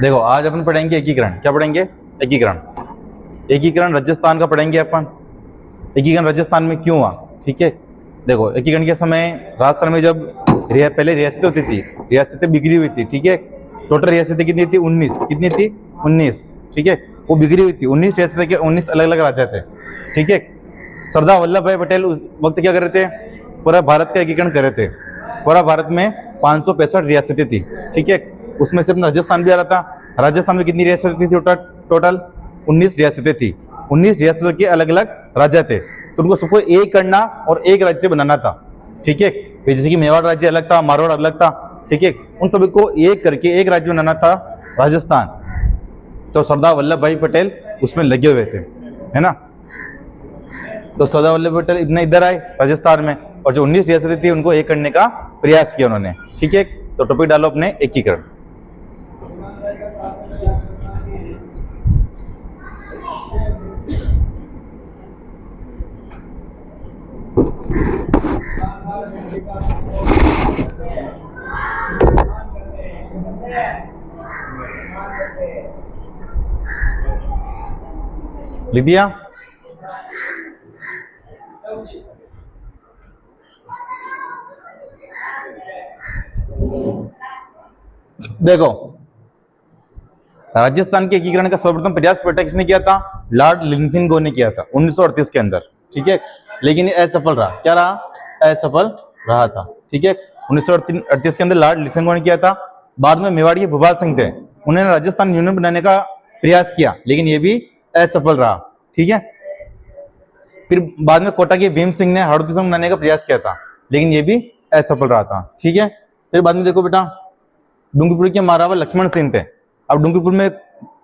देखो आज अपन पढ़ेंगे एकीकरण। क्या पढ़ेंगे? एकीकरण। एकीकरण राजस्थान का पढ़ेंगे अपन। एकीकरण राजस्थान में क्यों हुआ? ठीक है, देखो एकीकरण के समय राजस्थान में जब पहले रियासतें होती थी, रियासतें बिखरी हुई थी। ठीक है, टोटल रियासतें कितनी थी? 19। कितनी थी? 19। ठीक है, वो बिखरी हुई थी। 19 रियासतें के 19 अलग अलग राज्य थे। ठीक है, सरदार वल्लभ भाई पटेल उस वक्त क्या कर रहे थे? पूरा भारत का एकीकरण कर रहे थे। पूरा भारत में 565 रियासतें थी। ठीक है, उसमें से अपना राजस्थान भी आ रहा था। राजस्थान में कितनी रियासतें थी? टोटल 19 रियासतें थी। 19 रियासतों के अलग अलग राज्य थे, तो उनको सबको एक करना और एक राज्य बनाना था। ठीक है, जैसे कि मेवाड़ राज्य अलग था, मारवाड़ अलग था। ठीक है, उन सभी को एक करके एक राज्य बनाना था, राजस्थान। तो सरदार वल्लभ भाई पटेल उसमें लगे हुए थे, है ना। तो सरदार वल्लभ भाई पटेल इधर आए राजस्थान में, और जो 19 रियासतें थी उनको एक करने का प्रयास किया उन्होंने। ठीक है, तो टॉपिक डालो अपने एकीकरण। लिख दिया? देखो राजस्थान के एकीकरण का सर्वप्रथम प्रयास बेटा किसने किया था? लॉर्ड लिंकन ने किया था 1938 के अंदर। ठीक है, लेकिन ये असफल रहा। क्या रहा? असफल रहा था। ठीक है, 1938 के अंदर लॉर्ड लिंकन ने किया था। बाद में मेवाड़ी के भूपाल सिंह थे, उन्होंने राजस्थान यूनियन बनाने का प्रयास किया, लेकिन ये भी असफल रहा। ठीक है, फिर बाद में कोटा के भीम सिंह ने हड़ौती संघ बनाने का प्रयास किया था, लेकिन ये भी असफल रहा था। ठीक है, फिर बाद में देखो बेटा, डूंगरपुर के महाराजा लक्ष्मण सिंह थे। अब डूंगरपुर में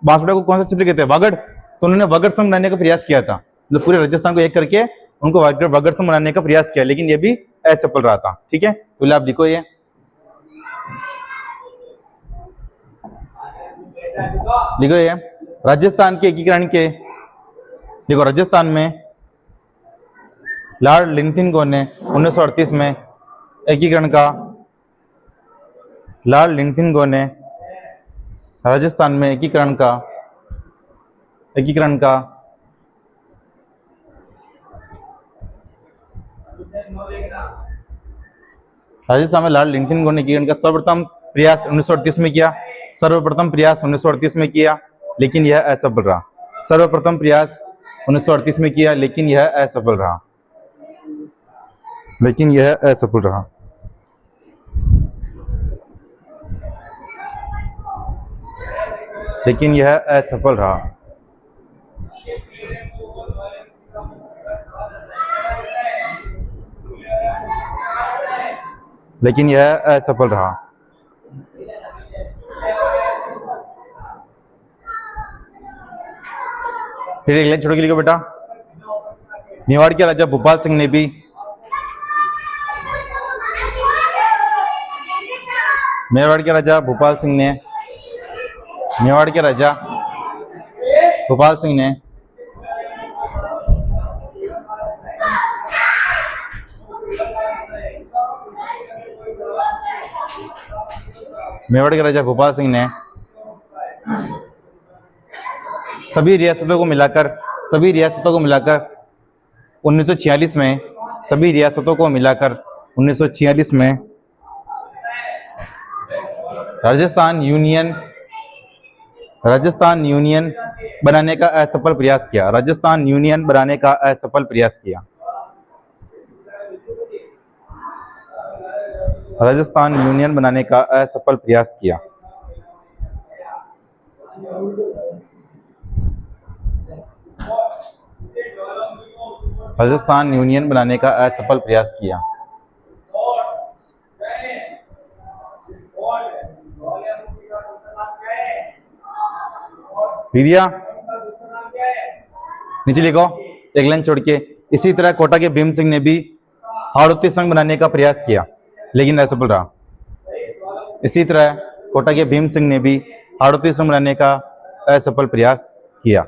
बांसवाड़ा को कौन सा क्षेत्र कहते हैं? वागड़। तो उन्होंने वागड़ संघ बनाने का प्रयास किया था, मतलब पूरे राजस्थान को एक करके उनको वागड़ संघ बनाने का प्रयास किया, लेकिन ये भी असफल रहा था। ठीक है, तो आप लिखो ये। लिखो ये राजस्थान के एकीकरण के, देखो राजस्थान में लॉर्ड लिंकन ने 1938 में एकीकरण का, लॉर्ड लिंकन ने राजस्थान में एकीकरण का राजस्थान में लॉर्ड लिंकन ने एकीकरण का सर्वप्रथम प्रयास 1938 में किया। सर्वप्रथम प्रयास 1938 में किया, लेकिन यह असफल रहा। सर्वप्रथम प्रयास 1938 में किया, लेकिन यह असफल रहा। लेकिन यह असफल रहा। लेकिन यह असफल रहा। लेकिन यह असफल रहा। फिर एक लाइन छोड़ के लिखो बेटा, मेवाड़ के राजा भूपाल सिंह ने भी, मेवाड़ के राजा भूपाल सिंह ने, मेवाड़ के राजा भूपाल सिंह ने मेवाड़ के राजा भूपाल सिंह ने सभी रियासतों को मिलाकर 1946 में, सभी रियासतों को मिलाकर 1946 में राजस्थान यूनियन बनाने का असफल प्रयास किया। राजस्थान यूनियन बनाने का असफल प्रयास किया। राजस्थान यूनियन बनाने का असफल प्रयास किया। राजस्थान यूनियन बनाने का असफल प्रयास किया। दिया? नीचे लिखो एक लाइन छोड़ के। इसी तरह कोटा के भीम सिंह ने भी हाड़ौती संघ बनाने का प्रयास किया, लेकिन असफल रहा। इसी तरह कोटा के भीम सिंह ने भी हाड़ौती संघ बनाने का असफल प्रयास किया।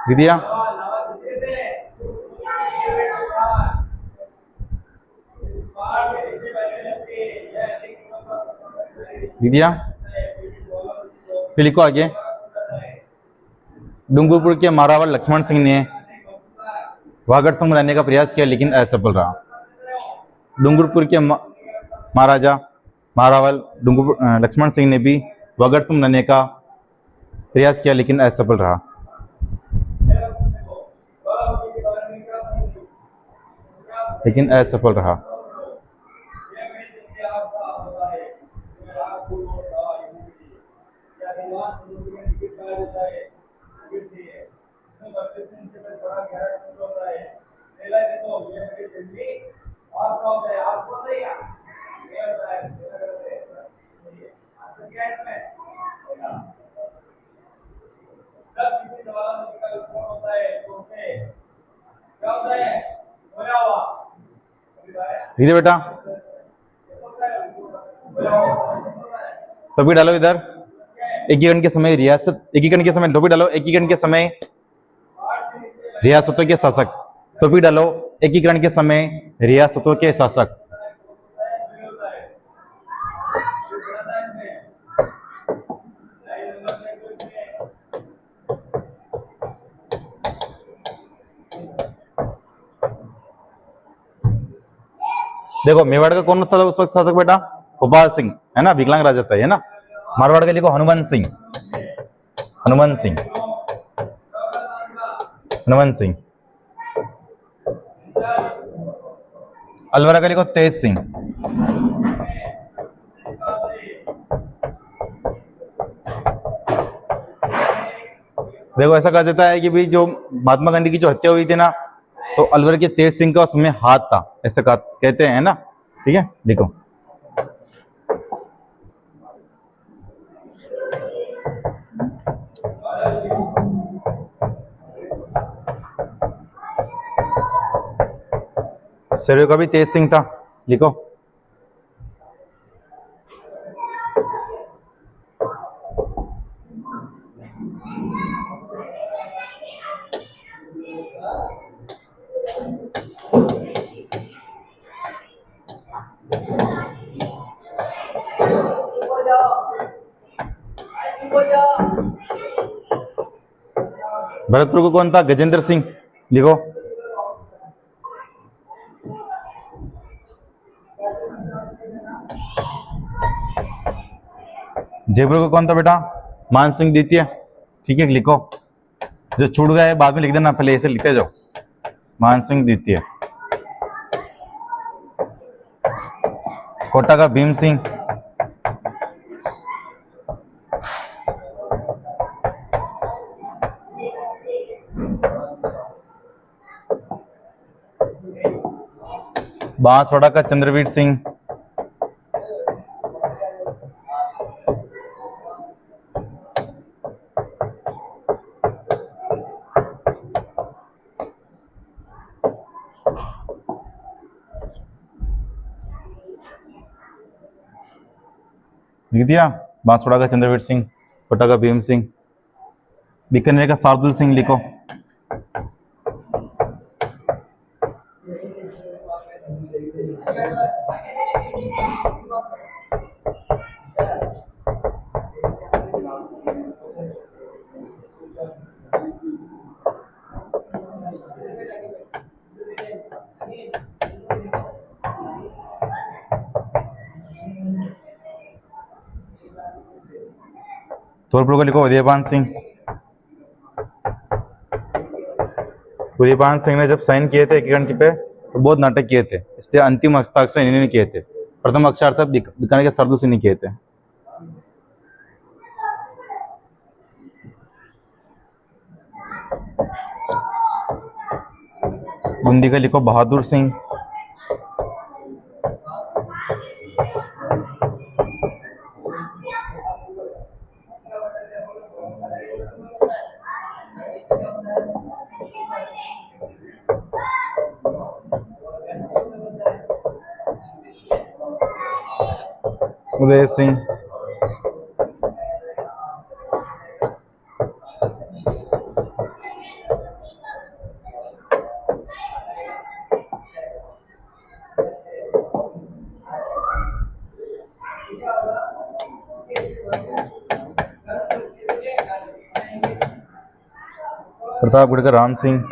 लिख दिया? लिख दिया? फिर लिखो आगे। डूंगरपुर के मारावल लक्ष्मण सिंह ने वागड़ संग रहने का प्रयास किया लेकिन असफल रहा। डूंगरपुर के महाराजा मारावल लक्ष्मण सिंह ने भी वागड़ संग रहने का प्रयास किया लेकिन असफल रहा। लेकिन असफल रहा। ठीक है बेटा, टोपी डालो इधर। एकीकरण के समय रियासत, एकीकरण के समय टोपी डालो। एकीकरण के समय रियासतों के शासक, टोपी डालो। एकीकरण के समय रियासतों के शासक। देखो मेवाड़ का कौन था उस वक्त शासक बेटा? भोपाल सिंह, है ना, विकलांग राजा था, है ना। मारवाड़ का लिखो हनुमंत सिंह। हनुमंत सिंह, हनुमंत सिंह। अलवरा का लिखो तेज सिंह। देखो ऐसा कहा जाता है कि भाई जो महात्मा गांधी की जो हत्या हुई थी ना, तो अलवर के तेज सिंह का उसमें हाथ था, ऐसा कहते हैं ना। ठीक है, देखो शेरों का भी तेज सिंह था, लिखो। भरतपुर को कौन था? गजेंद्र सिंह, लिखो। जयपुर को कौन था बेटा? मान सिंह द्वितीय। ठीक है, लिखो। जो छूट गया है बाद में लिख देना, पहले ऐसे लिखते जाओ। मान सिंह द्वितीय। कोटा का भीम सिंह। बांसवाड़ा का चंद्रवीर सिंह। लिख दिया? बांसवाड़ा का चंद्रवीर सिंह, कोटा का भीम सिंह, बीकानेर का शार्दुल सिंह, लिखो। धौलपुर को लिखो उदयपान सिंह। उदयपान सिंह ने जब साइन किए थे एकीकरण पे तो बहुत नाटक किए थे, इसलिए अंतिम हस्ताक्षर इन्होंने किए थे। प्रथम अक्षर तब बीकानेर के शार्दुल सिंह ने किए थे। बूंदी का लिखो बहादुर सिंह। उदय सिंह। प्रतापगढ़ का राम सिंह,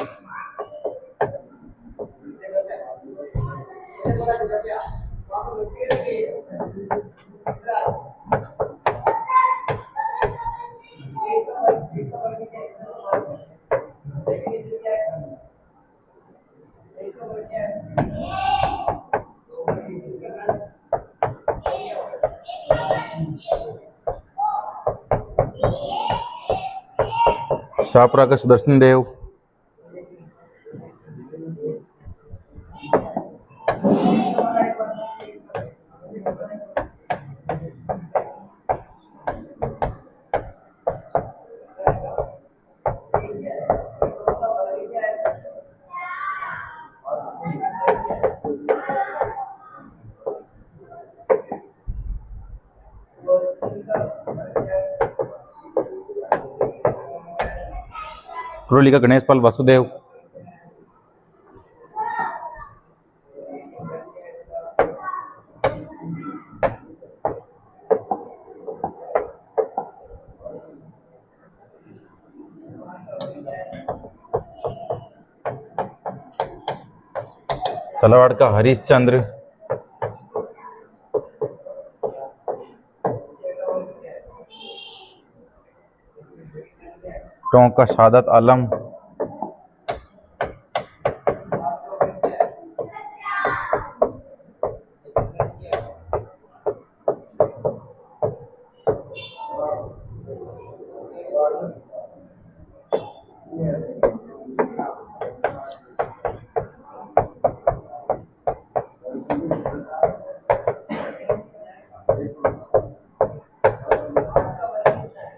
शाहपुरा का सुदर्शन देव, कुरोली का गणेश पाल वासुदेव, चलावाड़ का हरीश चंद्र, टोंक का शादत आलम,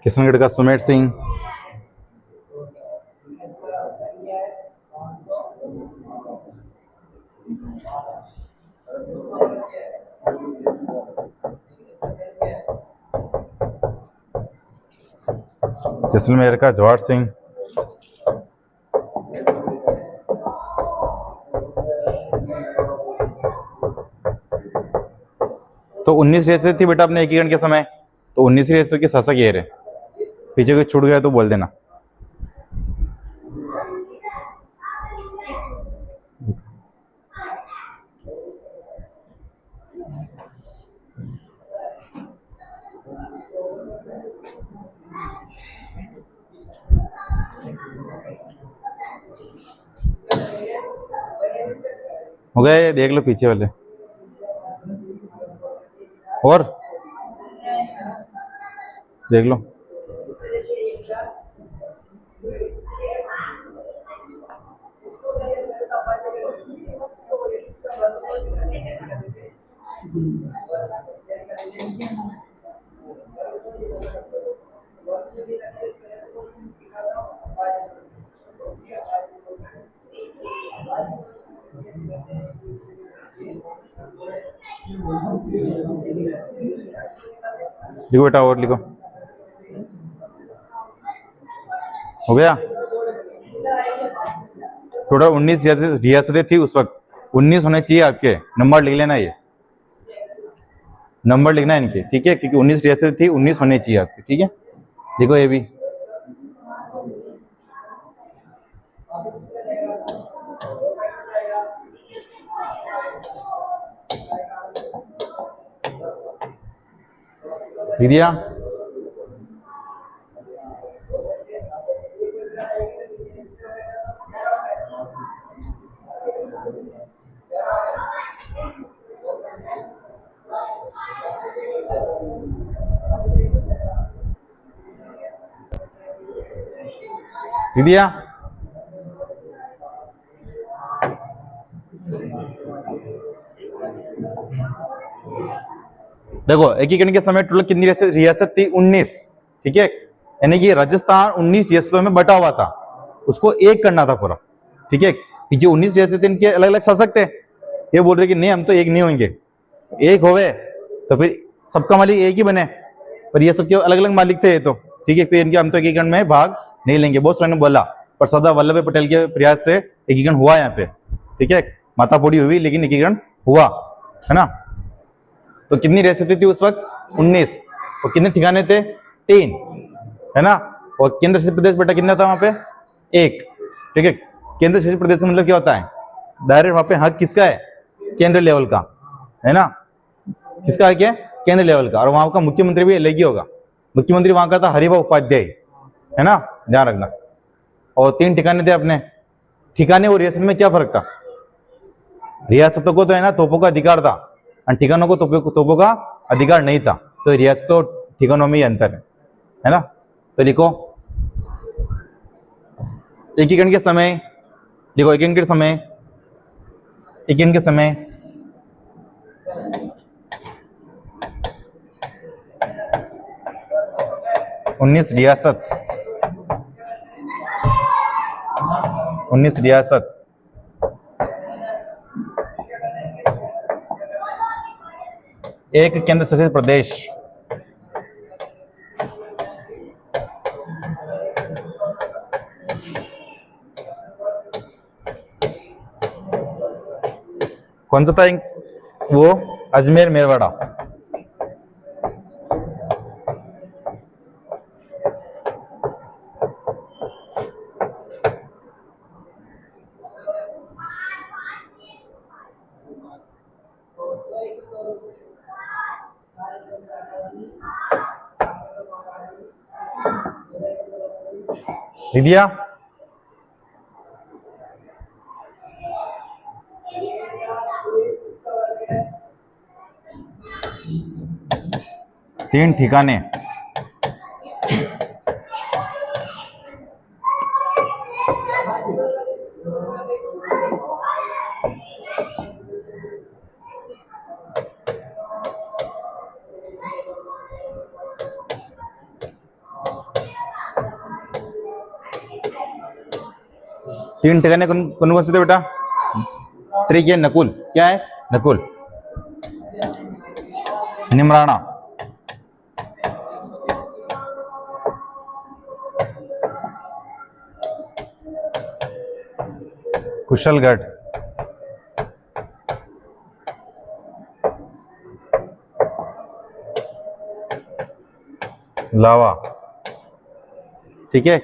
किशनगढ़ का सुमेर सिंह, जैसलमेर का जवाहर सिंह, तो 19 रियासतें थी बेटा अपने एकीकरण के समय, तो 19 रियासतों के शासक ये रहे। पीछे कोई छूट गया तो बोल देना। हो गए, देख लो पीछे वाले और देख लो। लिखो बेटा और लिखो। हो गया। टोटल 19 रियासतें थी उस वक्त। 19 होने चाहिए आपके, नंबर लिख लेना, ये नंबर लिखना है इनके, ठीक है, क्योंकि 19 रियासतें थी, 19 होने चाहिए आपके, ठीक है। देखो ये भी लिख दिया। लिख दिया। देखो एकीकरण के समय टोटल कितनी रियासत थी? 19, ठीक है, यानी कि राजस्थान 19 रियासतों में बटा हुआ था, उसको एक करना था पूरा, ठीक है। जो 19 रियासत थे इनके अलग अलग शासक थे, ये बोल रहे कि नहीं हम तो एक नहीं होंगे, एक होवे तो फिर सबका मालिक एक ही बने, पर ये सबके अलग अलग मालिक थे ये तो, ठीक है, फिर इनके हम तो एकीकरण में भाग नहीं लेंगे। बहुत सारे ने बोला, पर सरदार वल्लभ भाई पटेल के प्रयास से एकीकरण हुआ यहाँ पे, ठीक है, माताफोड़ी हुई लेकिन एकीकरण हुआ, है ना। तो कितनी रियासतें थी उस वक्त? 19, और कितने ठिकाने थे? 3, है ना। और केंद्र शासित प्रदेश बेटा कितना था वहां पे? एक, ठीक है। केंद्र शासित प्रदेश का मतलब क्या होता है, डायरेक्ट वहां पे हक किसका है, केंद्र लेवल का, है ना। किसका हक है, केंद्र लेवल का। और वहां का मुख्यमंत्री भी अलग ही होगा, मुख्यमंत्री वहां का था हरिभाऊ उपाध्याय, है ना, ध्यान रखना। और 3 ठिकाने थे अपने, ठिकाने और रियासत में क्या फर्क था, रियासतों को तो है ना तोपों का अधिकार था, और ठिकानों को तोपों का अधिकार नहीं था। तो रियासतों ठिकानों में ही अंतर है ना। तो लिखो एकीकरण के समय, लिखो एकीकरण के समय, एकीकरण के समय 19 रियासत, 19 रियासत, एक केंद्र शासित प्रदेश, कौन सा था वो, अजमेर मेवाड़ा। लिख दिया, तीन ठिकाने, तीन ठिकाने कौन कौन से थे बेटा, ट्रिक है नकुल, क्या है नकुल, निमराना, कुशलगढ़, लावा, ठीक है।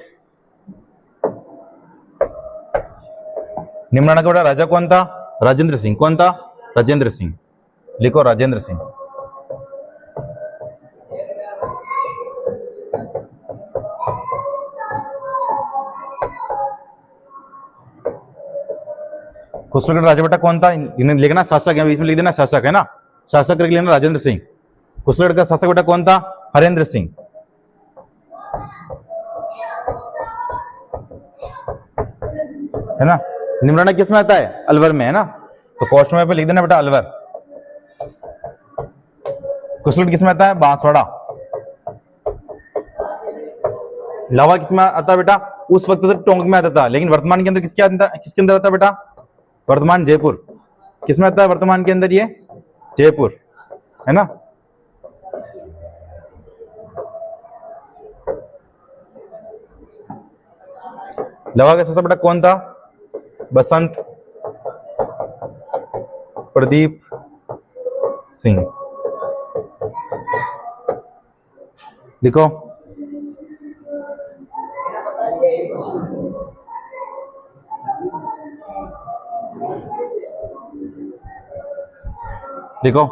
निमराना का बेटा राजा कौन था, राजेंद्र सिंह, कौन था, राजेंद्र सिंह, लिखो राजेंद्र सिंह। कुशलगढ़ राजा बेटा कौन था, इन्हें लिखना शासक है, बीच में लिख देना शासक, है ना, शासक करके लेना राजेंद्र सिंह। कुशलगढ़ का शासक बेटा कौन था, हरेंद्र सिंह, है ना। निमराना किस में आता है, अलवर में, है ना, तो कॉस्ट में पे लिख देना बेटा अलवर। कुशलगढ़ किस में आता है, बांसवाड़ा। लावा किस में आता है बेटा, उस वक्त तो टोंक में आता था, लेकिन वर्तमान के अंदर किसके अंदर आता है बेटा, वर्तमान जयपुर। किस में आता है वर्तमान के अंदर, ये जयपुर, है ना। लावा का शासक बेटा कौन था, बसंत प्रदीप सिंह, लिखो। लिखो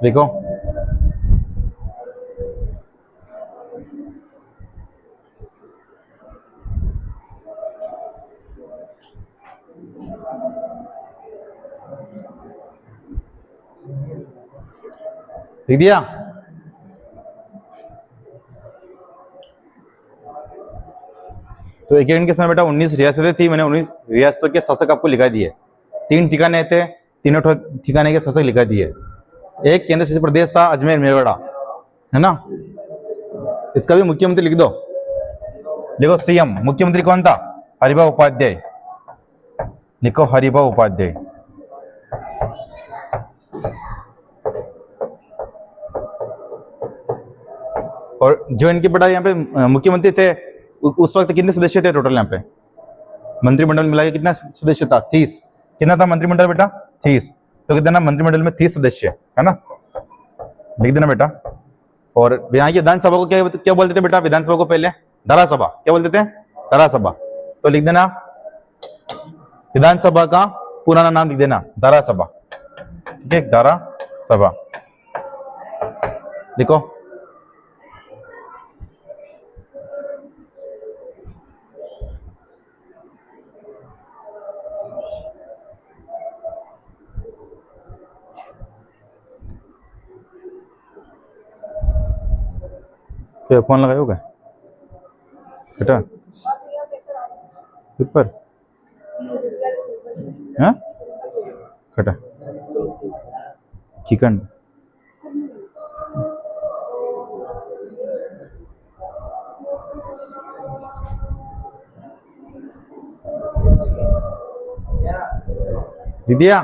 देखो लिख दिया। तो एकीकरण के समय बेटा 19 रियासतें थी, मैंने 19 रियासतों के शासक आपको लिखा दिए। 3 ठिकाने थे, तीनों ठिकाने के शासक लिखा दिए। एक केंद्र शासित प्रदेश था अजमेर मेवाड़ा, है ना। इसका भी मुख्यमंत्री लिख दो, लिखो सीएम। मुख्यमंत्री कौन था, हरिभाऊ उपाध्याय, लिखो हरिभाऊ उपाध्याय। और जो इनके बेटा यहाँ पे मुख्यमंत्री थे उस वक्त कितने सदस्य थे टोटल यहाँ पे मंत्रिमंडल मिला के कितना सदस्य था 30। कितना था मंत्रिमंडल बेटा 30। तो कितना ना मंत्रिमंडल में 30 सदस्य है ना, लिख देना बेटा। और यहाँ की विधानसभा को क्या क्या बोलते थे बेटा, विधानसभा को पहले धारासभा क्या बोलते थे, धारासभा। तो लिख देना विधानसभा का पुराना नाम लिख देना धारासभा, ठीक है, धारासभा लिखो। तो फोन लगाए होगा बेटा पेपर हाँ कटा चिकन दीदिया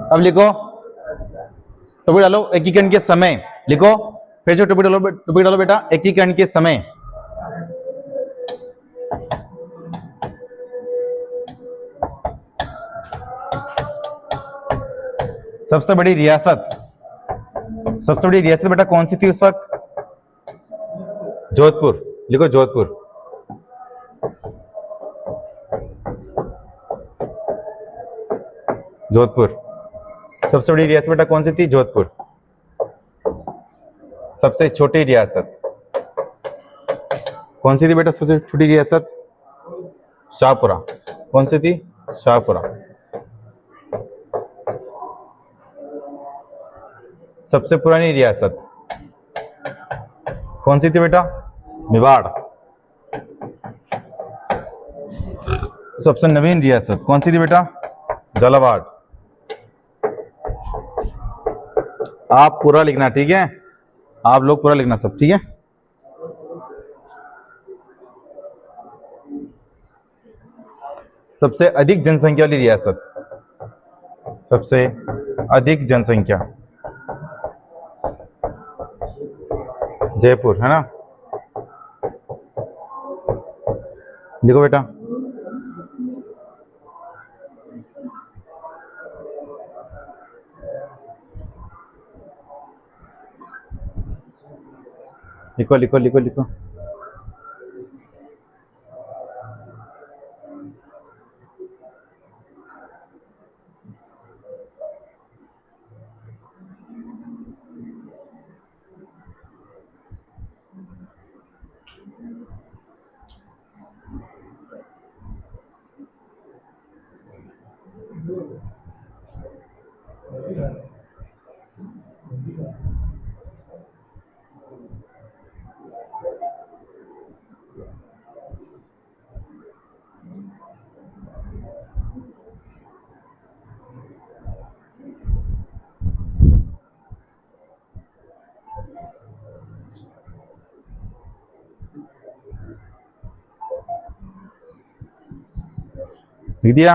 अब लिखो टोपी डालो एकीकरण के समय, लिखो फिर से टोपी डालो बेटा एकीकरण के समय। सबसे बड़ी रियासत बेटा कौन सी थी उस वक्त, जोधपुर, लिखो जोधपुर। जोधपुर सबसे बड़ी रियासत बेटा कौन सी थी, जोधपुर। सबसे छोटी रियासत कौन सी थी बेटा, सबसे छोटी रियासत शाहपुरा। कौन सी थी, शाहपुरा। सबसे पुरानी रियासत कौन सी थी बेटा, मेवाड़। सबसे नवीन रियासत कौन सी थी बेटा, झालावाड़। आप पूरा लिखना, ठीक है, आप लोग पूरा लिखना सब, ठीक है। सबसे अधिक जनसंख्या वाली रियासत, सबसे अधिक जनसंख्या जयपुर, है ना। देखो बेटा लिखो लिखो लिखो लिखो। लिख दिया।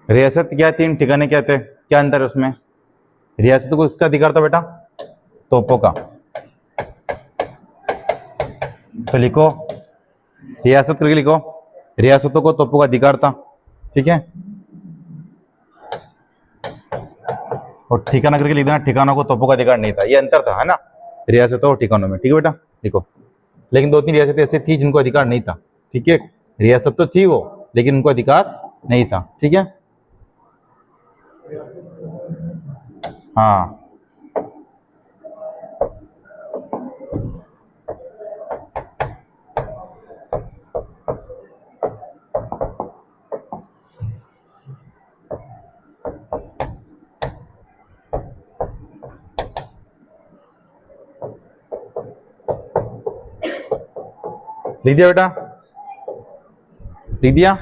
रियासत क्या थी, ठिकाने क्या थे, क्या अंतर है उसमें। रियासत को उसका अधिकार था बेटा तोपों का, तो लिखो रियासत करके लिखो, रियासतों को तोपों का अधिकार था, ठीक है। और ठिकाना करके लिख देना, ठिकानों को तोपों का अधिकार नहीं था, ये अंतर था, है ना, रियासतों और ठिकानों में, ठीक है बेटा लिखो। लेकिन 2-3 रियासतें ऐसी थी जिनको अधिकार नहीं था, ठीक है। रियासत तो थी वो लेकिन उनको अधिकार नहीं था, ठीक है। हाँ लिख दिया बेटा, लिख दिया।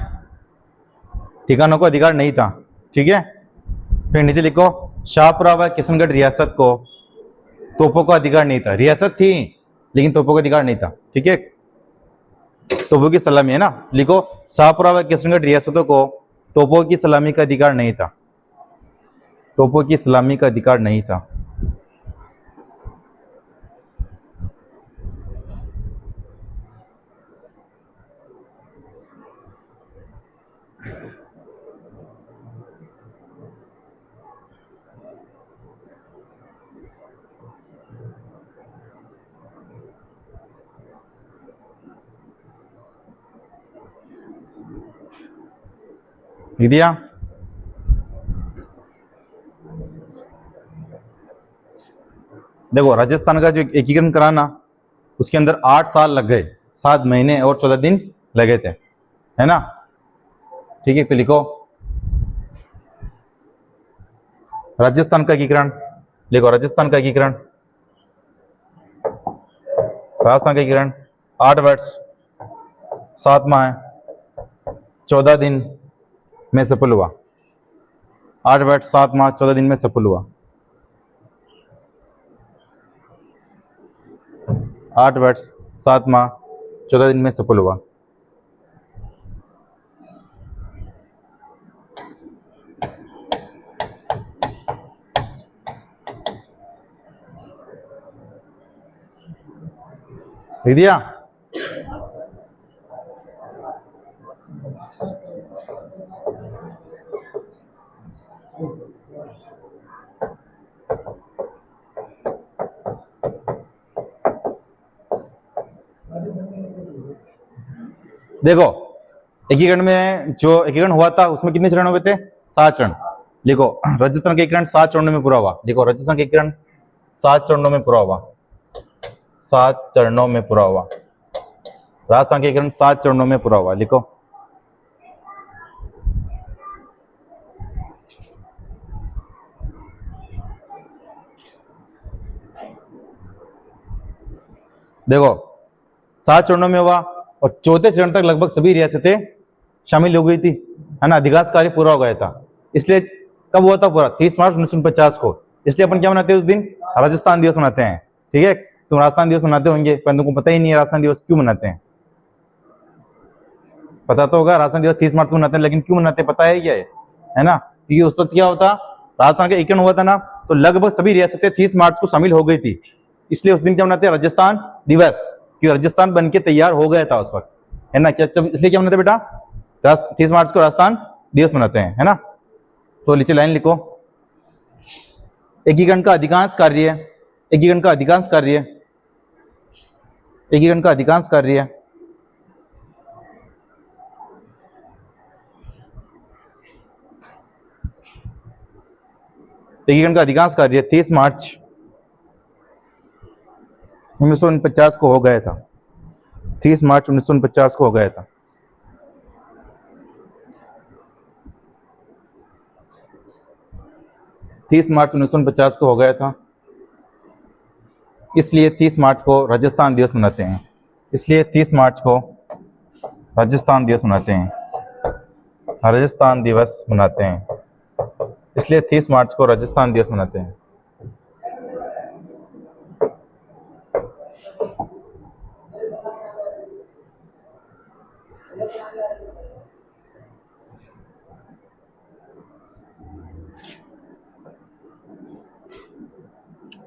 ठिकानों को अधिकार नहीं था, ठीक है। फिर नीचे लिखो, शाहपुरा व किशनगढ़ रियासत को तोपों का अधिकार नहीं था। रियासत थी लेकिन तोपों का अधिकार नहीं था, ठीक है। तोपों की सलामी है ना, लिखो शाहपुरा व किशनगढ़ रियासतों को तोपों की सलामी का अधिकार नहीं था। तोपों की सलामी का अधिकार नहीं था। लिख दिया। देखो राजस्थान का जो एकीकरण कराना, उसके अंदर 8 साल लग गए, 7 महीने और 14 दिन लगे थे, है ना, ठीक है। तो लिखो राजस्थान का एकीकरण, लिखो राजस्थान का एकीकरण, राजस्थान का एकीकरण 8 वर्ष 7 माह 14 दिन में सफल हुआ। 8 वर्ष 7 माह 14 दिन में सफल हुआ। 8 वर्ष 7 माह 14 दिन में सफल हुआ। लिख दिया। देखो एकीकरण में जो एकीकरण हुआ था उसमें कितने चरण हुए थे? 7 चरण। लिखो राजस्थान का एकीकरण 7 चरणों में पूरा हुआ। लिखो राजस्थान का एकीकरण 7 चरणों में पूरा हुआ। 7 चरणों में पूरा हुआ। राजस्थान का एकीकरण 7 चरणों में पूरा हुआ। लिखो देखो 7 चरणों में हुआ और चौथे चरण तक लगभग सभी रियासतें शामिल हो गई थी, है ना, अधिकांश कार्य पूरा हो गया था। इसलिए कब हुआ था पूरा? 30 मार्च 1949 को। इसलिए अपन क्या मनाते हैं उस दिन? राजस्थान दिवस मनाते हैं, ठीक है। तुम राजस्थान दिवस मनाते होंगे पर तुमको पता ही नहीं है राजस्थान दिवस क्यों मनाते हैं। पता तो होगा राजस्थान दिवस 30 मार्च को मनाते हैं, लेकिन क्यों मनाते हैं पता है क्या है ना? क्योंकि उस वक्त क्या होता, राजस्थान का एकीकरण हुआ था ना, तो लगभग सभी रियासतें 30 मार्च को शामिल हो गई थी। इसलिए उस दिन क्या मनाते हैं? राजस्थान दिवस, क्योंकि राजस्थान बनके तैयार हो गया था उस वक्त, है ना। क्या इसलिए क्या मनाते बेटा? 30 मार्च को राजस्थान दिवस मनाते हैं, है ना। तो नीचे लाइन लिखो, एकीकरण का अधिकांश कार्य, एकीकरण का अधिकांश कार्य, एकीकरण का अधिकांश कार्य एकीकरण का अधिकांश कार्य 30 मार्च 1949 को हो गया था। 30 मार्च 1949 को हो गया था। तीस मार्च 1950 को हो गया था। इसलिए 30 मार्च को राजस्थान दिवस मनाते हैं। इसलिए 30 मार्च को राजस्थान दिवस मनाते हैं। राजस्थान दिवस मनाते हैं। इसलिए 30 मार्च को राजस्थान दिवस मनाते हैं।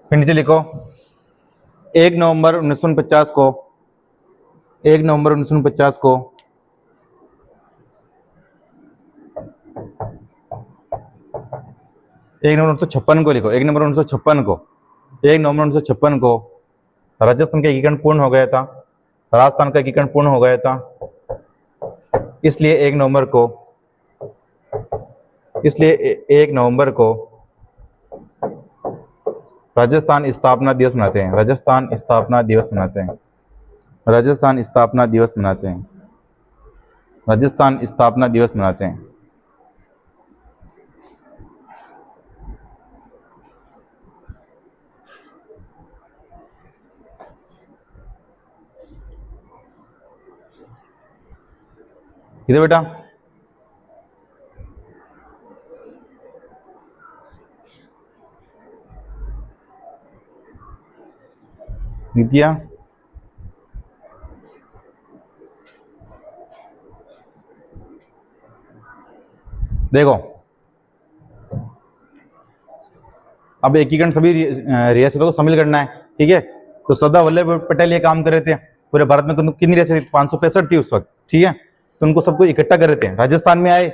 फिर नीचे लिखो 1 नवंबर 1949 को 1 नवंबर 1949 को 1 नवंबर 1956 को लिखो 1 नवंबर 1956 को 1 नवंबर 1956 को राजस्थान का एकीकरण पूर्ण हो गया था। राजस्थान का एकीकरण पूर्ण हो गया था। इसलिए 1 नवंबर को 1 नवंबर को राजस्थान स्थापना दिवस मनाते हैं। राजस्थान स्थापना दिवस मनाते हैं। राजस्थान स्थापना दिवस मनाते हैं। राजस्थान स्थापना दिवस मनाते हैं। इधर बेटा नित्या, देखो अब एकीकरण सभी रियासतों को शामिल करना है, ठीक है। तो सरदार वल्लभ भाई पटेल ये काम कर रहे थे। पूरे भारत में कितनी रियासत थी? 565 थी उस वक्त, ठीक है। तो उनको सबको इकट्ठा कर रहे थे। राजस्थान में आए,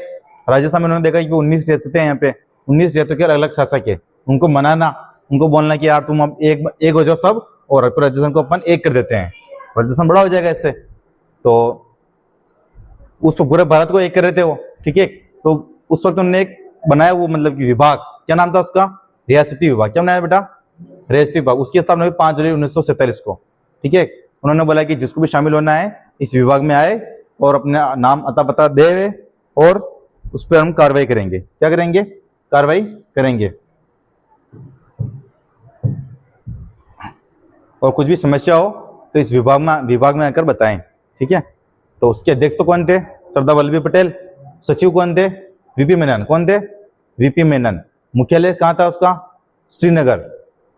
राजस्थान में उन्होंने देखा कि 19 रियासतें हैं यहाँ पे, 19 रियासतों के अलग अलग शासक है। उनको मनाना, उनको बोलना कि यार तुम अब एक हो जाओ सब, और पूरे राजस्थान को अपन एक कर देते हैं, राजस्थान बड़ा हो जाएगा इससे। तो उस पूरे भारत को एक कर रहे थे वो, ठीक है। तो उस वक्त उन्होंने एक बनाया वो मतलब कि विभाग, क्या नाम था उसका? रियासती विभाग। क्या बनाया बेटा? रियासती विभाग। उसकी स्थापना हुई 5 जुलाई 1947 को, ठीक है। उन्होंने बोला कि जिसको भी शामिल होना है इस विभाग में आए और अपना नाम अता पता दे, और उस पर हम कार्रवाई करेंगे। क्या करेंगे? कार्रवाई करेंगे। और कुछ भी समस्या हो तो इस विभाग में आकर बताएं, ठीक है। तो उसके अध्यक्ष तो कौन थे? सरदार वल्लभ भाई पटेल। सचिव कौन थे? वीपी मेनन। कौन थे? वीपी मेनन। मुख्यालय कहाँ था उसका? श्रीनगर,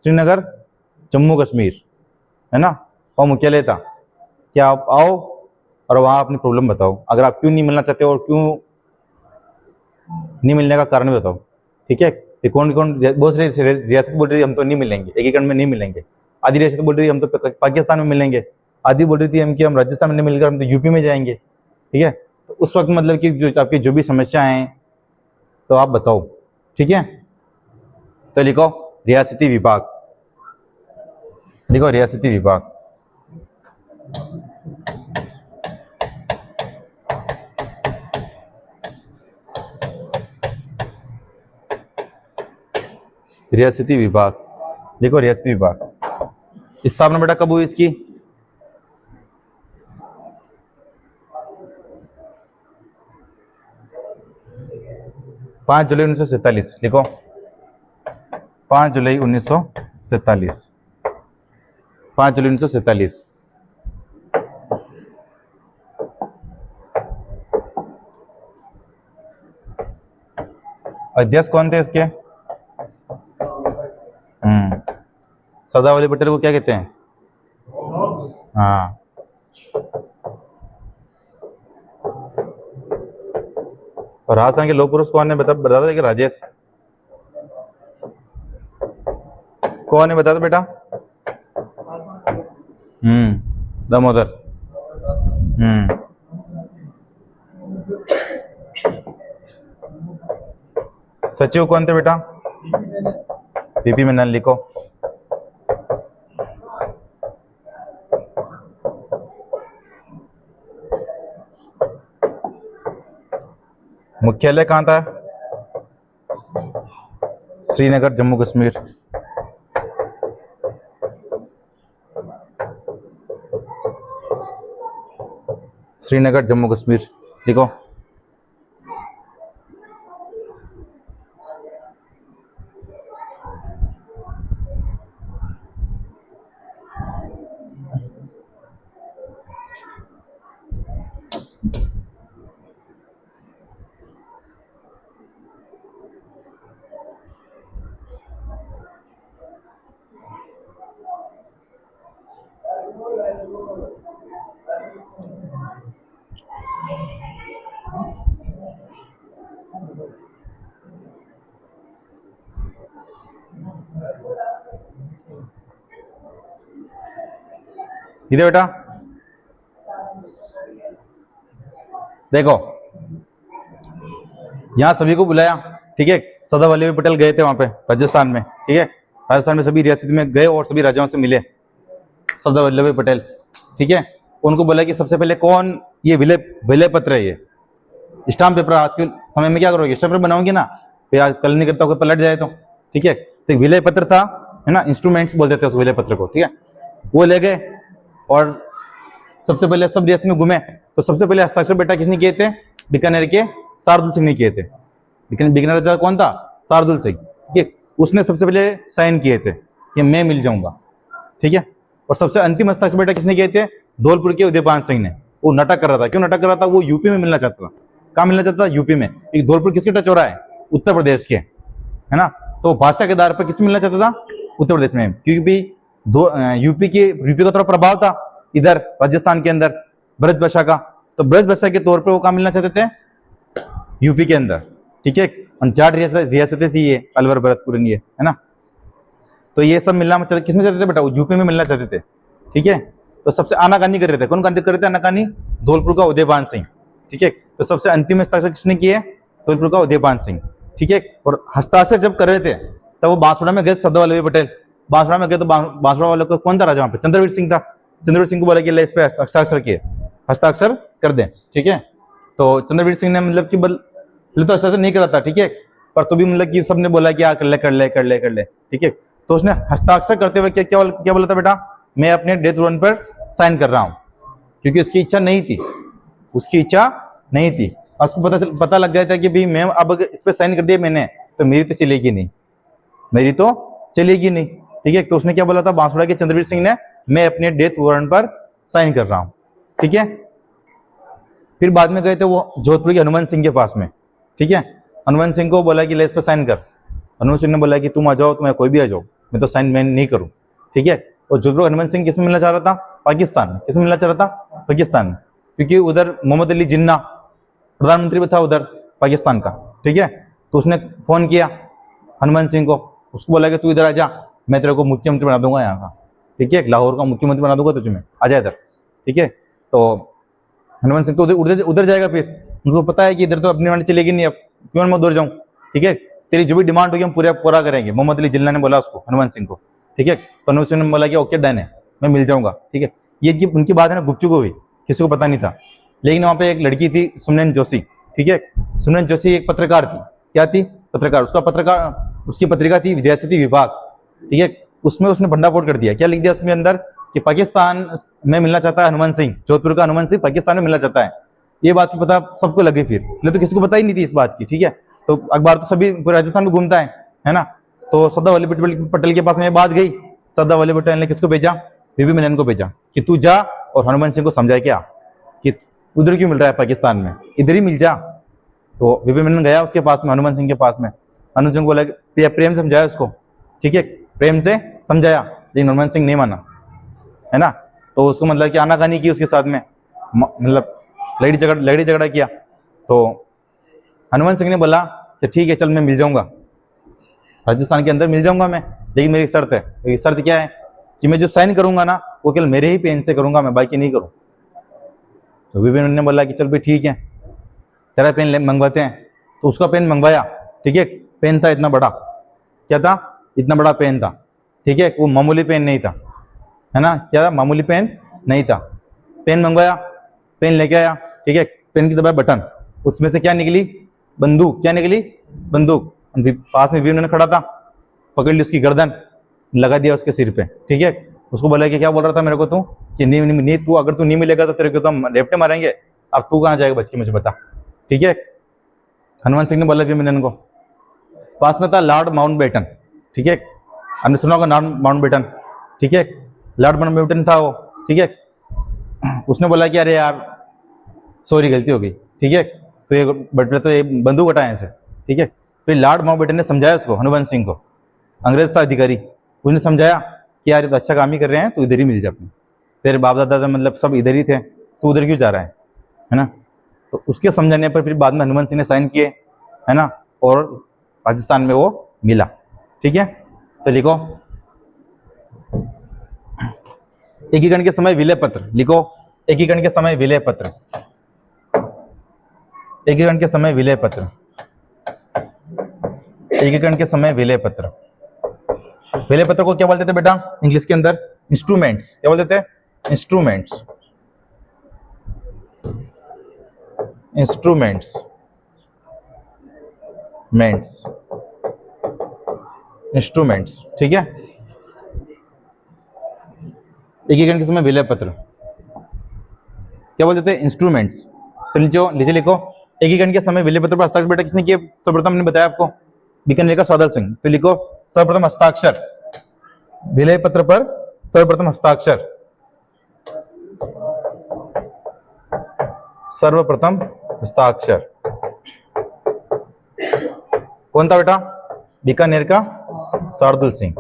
श्रीनगर जम्मू कश्मीर, है ना, और मुख्यालय था। क्या आप आओ और वहाँ अपनी प्रॉब्लम बताओ, अगर आप क्यों नहीं मिलना चाहते और क्यों नहीं मिलने का कारण भी बताओ, ठीक है। ये कौन कौन, बहुत सारी रियासत बोल रही थी हम तो नहीं मिलेंगे, एकीकरण में नहीं मिलेंगे। आधी रियासत बोल रही थी हम तो पाकिस्तान में मिलेंगे, आधी बोल रही थी हम कि हम राजस्थान में नहीं मिलकर हम तो यूपी में जाएंगे, ठीक है। तो उस वक्त मतलब कि जो आपकी जो भी समस्या हैं तो आप बताओ, ठीक है। तो लिखो रियासती विभाग, लिखो रियासती विभाग। रियासती विभाग, देखो रियासती विभाग। स्थापना बेटा कब हुई इसकी? 5 जुलाई 1947। लिखो 5 जुलाई 1947, 5 जुलाई 1947। अध्यक्ष कौन थे इसके? सरदार वल्लभ पटेल को क्या कहते हैं? हाँ। और राजस्थान के लोक पुरुष कौन है? बता दो कि राजेश कौन है? बता दो बेटा। दामोदर। सचिव कौन थे बेटा? वीपी मेनन। लिखो मुख्यालय कहाँ था? श्रीनगर जम्मू कश्मीर। श्रीनगर जम्मू कश्मीर। लिखो इधर बेटा, देखो यहां सभी को बुलाया, ठीक है। सरदार वल्लभ भाई पटेल गए थे वहां पे राजस्थान में, ठीक है। राजस्थान में सभी रियासत में गए और सभी राजाओं से मिले सरदार वल्लभ भाई पटेल, ठीक है। उनको बोला कि सबसे पहले कौन ये विलय पत्र है, ये स्टाम्प पेपर। आज के समय में क्या करोगे? स्टाम्प पेपर बनाओगे ना, फिर आज कल नहीं करता कोई पलट जाए तो, ठीक है। तो विलय पत्र था, है ना, इंस्ट्रूमेंट्स बोलते थे उस विलय पत्र को, ठीक है। वो ले गए और सबसे पहले सब रियासत में घूमे। तो सबसे पहले हस्ताक्षर बेटा किसने किए थे? बीकानेर के शार्दुल सिंह ने किए थे। बीकानेर राजा कौन था? शार्दुल सिंह, ठीक है। उसने सबसे पहले साइन किए थे कि मैं मिल जाऊंगा, ठीक है। और सबसे अंतिम हस्ताक्षर बेटा किसने किए थे? धौलपुर के उदयपान सिंह ने, वो नाटक कर रहा था। क्यों नाटक कर रहा था? वो यूपी में मिलना चाहता था। कहाँ मिलना चाहता था? यूपी में। एक धौलपुर किसके टच हो रहा है? उत्तर प्रदेश के, है ना। तो भाषा के आधार पर किसमें मिलना चाहता था? उत्तर प्रदेश में, क्योंकि यूपी का थोड़ा प्रभाव था इधर राजस्थान के अंदर ब्रज भाषा का। तो ब्रज भाषा के तौर पर वो कहाँ मिलना चाहते थे? यूपी के अंदर, ठीक है। 49 रियासतें थी ये, अलवर, भरतपुर, ये, है ना। तो ये सब मिलना किसमें चाहते थे बेटा? यूपी में मिलना चाहते थे, ठीक है। तो सबसे आनाकानी कर रहे थे। कौन कर रहे थे आनाकानी? धौलपुर का उदयभान सिंह, ठीक है। तो सबसे अंतिम हस्ताक्षर किसने किए? धौलपुर का उदयभान सिंह, ठीक है। और हस्ताक्षर जब कर रहे थे तब वो बांसवाड़ा में गए सरदार वल्लभ भाई पटेल। बांसवाड़ा में गए तो बांसवाड़ा वालों को कौन था राजा वहां पे? चंद्रवीर सिंह था। चंद्रवीर सिंह को बोला कि ले इस पे हस्ताक्षर किए, हस्ताक्षर कर दे, ठीक है। तो चंद्रवीर सिंह ने मतलब कि तो हस्ताक्षर नहीं करा था, ठीक है, पर तो भी मतलब कि सबने बोला कि यार कर ले कर ले कर ले कर ले, ठीक है। तो उसने हस्ताक्षर करते हुए क्या बोला था बेटा? मैं अपने डेथ वारंट पर साइन कर रहा हूं, क्योंकि उसकी इच्छा नहीं थी, उसकी इच्छा नहीं थी। और उसको पता लग गया था कि भाई मैं अब इस पर साइन कर दिया मैंने तो मेरी तो चलेगी नहीं, मेरी तो चलेगी नहीं, ठीक है। तो उसने क्या बोला था बांसवाड़ा के चंद्रवीर सिंह ने? मैं अपने डेथ वारंट पर साइन कर रहा हूं, ठीक है। फिर बाद में गए थे वो जोधपुर के हनुमान सिंह के पास में, ठीक है। हनुमान सिंह को बोला कि ले इस पर साइन कर। हनुमान सिंह ने बोला कि तुम आ जाओ, तुम्हें कोई भी आ जाओ, मैं तो साइन मैं नहीं करूं, ठीक है। और जोधपुर हनुमान सिंह किसमें मिलना चाह रहा था? पाकिस्तान। किसमें मिलना चाह रहा था? पाकिस्तान, क्योंकि उधर मोहम्मद अली जिन्ना प्रधानमंत्री भी था उधर पाकिस्तान का, ठीक है। तो उसने फोन किया हनुमान सिंह को, उसको बोला कि तू इधर आ जा, मैं तेरे को मुख्यमंत्री बना दूंगा यहाँ का, ठीक है, लाहौर का मुख्यमंत्री बना दूंगा तुझे, मैं आ जा इधर, ठीक है। तो हनुमान सिंह तो उधर जाएगा। फिर उनको पता है कि इधर तो अपनी वाली चलेगी नहीं, अब क्यों मैं उधर जाऊँ, ठीक है। तेरी जो भी डिमांड होगी हम पूरा करेंगे। मोहम्मद अली जिन्ना ने बोला उसको, हनुमान सिंह को, ठीक है। तो हनुमान सिंह ने बोला कि ओके डन है, मैं मिल जाऊंगा, ठीक है। ये उनकी बात है ना गुपचुप हुई, किसी को पता नहीं था। लेकिन वहाँ पे एक लड़की थी सुमन जोशी, ठीक है। सुमन जोशी एक पत्रकार थी। क्या थी? पत्रकार। उसकी पत्रिका थी रियासती विभाग, ठीक है। उसमें उसने भंडाफोड़ कर दिया। क्या लिख दिया उसमें अंदर? कि पाकिस्तान में मिलना चाहता है हनुमान सिंह, जोधपुर का हनुमान सिंह पाकिस्तान में मिलना चाहता है। ये बात की पता सबको लगी फिर, तो किसी को पता ही नहीं थी इस बात की, ठीक है। तो अखबार तो सभी पूरे राजस्थान में घूमता है ना। तो सरदार वल्लभ पटेल के पास में बात गई। सरदार वल्लभ पटेल ने किसको भेजा? बीबी मेनन को भेजा कि तू जा और हनुमान सिंह को समझाए क्या कि उधर क्यों मिल रहा है पाकिस्तान में, इधर ही मिल जा। तो बीबी मेनन गया उसके पास में, हनुमान सिंह के पास में। हनुमान सिंह को बोला प्रेम से समझाया उसको, ठीक है, प्रेम से समझाया, लेकिन हनुमान सिंह नहीं माना, है ना। तो उसको मतलब कि आनाकानी की उसके साथ में, मतलब लड़ी झगड़ा किया। तो हनुमान सिंह ने बोला कि ठीक है चल मैं मिल जाऊंगा, राजस्थान के अंदर मिल जाऊंगा मैं, लेकिन मेरी शर्त है। तो शर्त क्या है? कि मैं जो साइन करूंगा ना वो केवल मेरे ही पेन से करूंगा, मैं बाकी नहीं करूं। तो बीबी ने बोला कि चल भाई ठीक है, तेरा पेन मंगवाते हैं। तो उसका पेन मंगवाया, ठीक है। पेन था इतना बड़ा, क्या था? इतना बड़ा पेन था, ठीक है। वो मामूली पेन नहीं था, है ना। क्या था? मामूली पेन नहीं था। पेन मंगवाया, पेन लेके आया, ठीक है। पेन की दबाया बटन, उसमें से क्या निकली? बंदूक। क्या निकली? बंदूक। पास में भी खड़ा था, पकड़ ली उसकी गर्दन, लगा दिया उसके सिर पे, ठीक है। उसको बोला कि क्या बोल रहा था मेरे को तू कि नहीं तू अगर तू नहीं मिलेगा तो तेरे को तो हम रेपटे मारेंगे, अब तू कहाँ जाएगा बच के मुझे बता, ठीक है। हनुमान सिंह ने बोला कि मैंने इनको, पास में था लॉर्ड माउंटबेटन, ठीक है। हमने सुना होगा लॉर्ड माउंटबेटन, ठीक है। लॉर्ड माउंटबेटन था वो, ठीक है। उसने बोला कि अरे यार सॉरी गलती हो गई, ठीक है। तो ये बंदूक हटाए से, ठीक है। फिर लॉर्ड माउंटबेटन ने समझाया उसको, हनुमान सिंह को, अंग्रेज था अधिकारी, उसने समझाया कि यार ये तो अच्छा काम ही कर रहे हैं, तो इधर ही मिल जा अपने, तेरे बाप दादा मतलब सब इधर ही थे, तो उधर क्यों जा रहा है ना। तो उसके समझाने पर फिर बाद में हनुमान सिंह ने साइन किए, है ना, और राजस्थान में वो मिला, ठीक है। तो लिखो एकीकरण के समय विलय पत्र, लिखो एकीकरण के समय विलय पत्र, एकीकरण के समय विलय पत्र, एकीकरण के समय विलय पत्र। विलय पत्र को क्या बोलते थे बेटा इंग्लिश के अंदर? इंस्ट्रूमेंट्स। क्या बोलते थे? इंस्ट्रूमेंट्स, इंस्ट्रूमेंट्स, मेंट्स, इंस्ट्रूमेंट्स, ठीक है। एकीकरण के समय विलय पत्र क्या बोलते थे? इंस्ट्रूमेंट्स। तो नीचे लिखो एकीकरण के समय विलय पत्र पर हस्ताक्षर बेटा किसने किए? सर्वप्रथम ने बताया आपको, बीकानेर का सौदल सिंह। तो लिखो सर्वप्रथम हस्ताक्षर विलय पत्र पर, सर्वप्रथम हस्ताक्षर सर्वप्रथम हस्ताक्षर कौन था बेटा? बीकानेर का शार्दुल सिंह।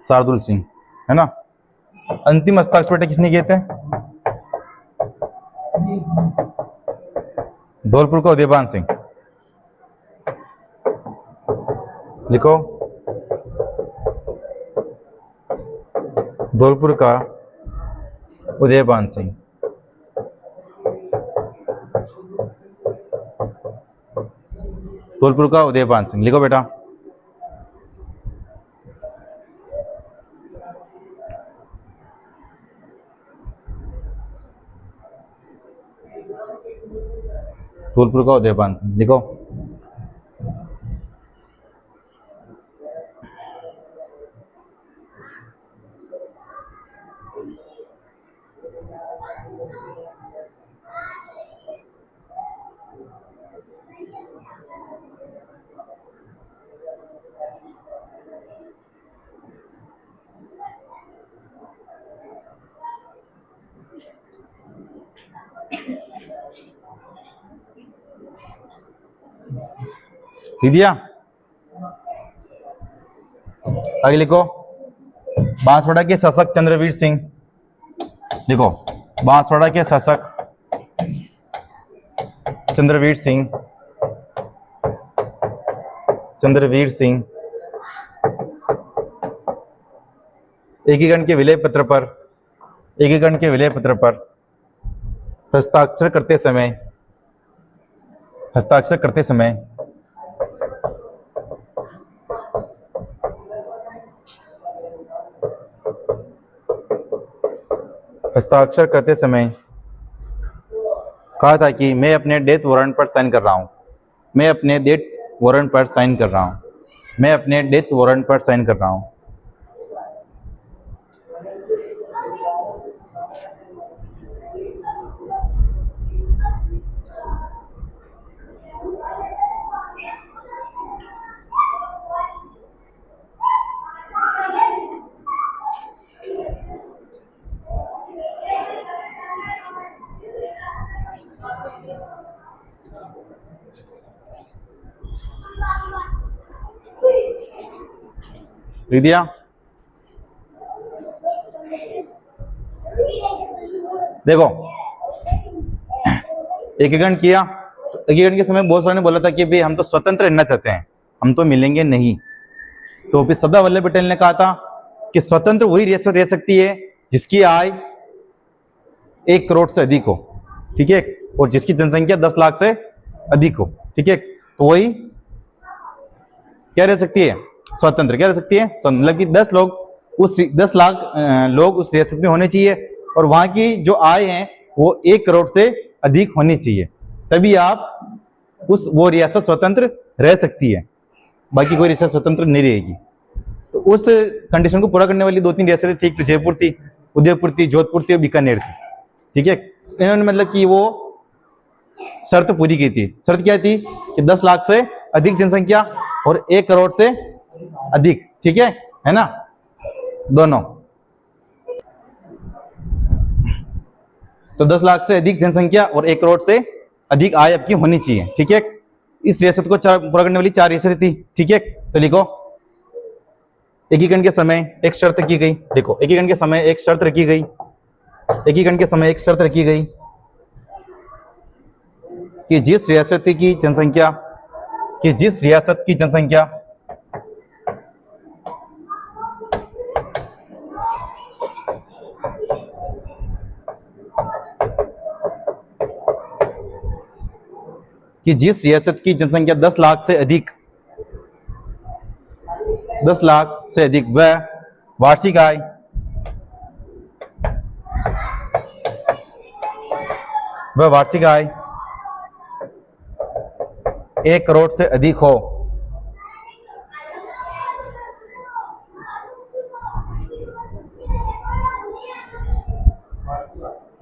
शार्दुल सिंह है ना। अंतिम हस्ताक्षर बेटा किसने किए थे? धौलपुर का उदयभान सिंह। लिखो, धौलपुर का उदयभान सिंह। धौलपुर का उदयभान सिंह लिखो बेटा। धौलपुर का उदयभान सिंह लिखो। लिख दिया? आगे लिखो, बांसवाड़ा के शासक चंद्रवीर सिंह। लिखो, बांसवाड़ा के शासक चंद्रवीर सिंह। चंद्रवीर सिंह एकीकरण के विलय पत्र पर, एकीकरण के विलय पत्र पर हस्ताक्षर करते समय, हस्ताक्षर करते समय हस्ताक्षर करते समय कहा था कि मैं अपने डेथ वारंट पर साइन कर रहा हूं। मैं अपने डेथ वारंट पर साइन कर रहा हूं। मैं अपने डेथ वारंट पर साइन कर रहा हूं। लिख दिया? देखो, एकीकरण किया तो एकीकरण के समय बहुत सारे ने बोला था कि भाई हम तो स्वतंत्र रहना चाहते हैं, हम तो मिलेंगे नहीं। तो फिर सरदार वल्लभ पटेल ने कहा था कि स्वतंत्र वही रियासत रह सकती है जिसकी आय 1 करोड़ से अधिक हो, ठीक है, और जिसकी जनसंख्या 10 लाख से अधिक हो, ठीक है। तो वही क्या रह सकती है? स्वतंत्र क्या रह सकती है? मतलब कि 10 लाख लोग उस रियासत में होने चाहिए और वहां की जो आय है वो 1 करोड़ से अधिक होनी चाहिए, तभी आप वो रियासत स्वतंत्र रह सकती है, बाकी कोई रियासत स्वतंत्र नहीं रहेगी। तो उस कंडीशन को पूरा करने वाली 2-3 रियासतें थी, तो जयपुर थी, उदयपुर थी, जोधपुर थी और बीकानेर थी, ठीक है। इन्होंने मतलब कि वो शर्त पूरी की थी। शर्त क्या थी कि 10 लाख से अधिक जनसंख्या और 1 करोड़ से अधिक, ठीक है ना, दोनों। तो 10 लाख से अधिक जनसंख्या और 1 करोड़ से अधिक आय आपकी होनी चाहिए, ठीक है। इस रियासत को पूरा करने वाली 4 रियासतें थी, ठीक है। तो लिखो, एकीकरण के समय एक शर्त की गई। देखो, एकीकरण के समय एक शर्त रखी गई, एकीकरण के समय एक शर्त रखी गई कि जिस रियासत की जनसंख्या कि जिस रियासत की जनसंख्या 10 लाख से अधिक, 10 लाख से अधिक वह वार्षिक आय वह वार्षिक आय 1 करोड़ से अधिक हो,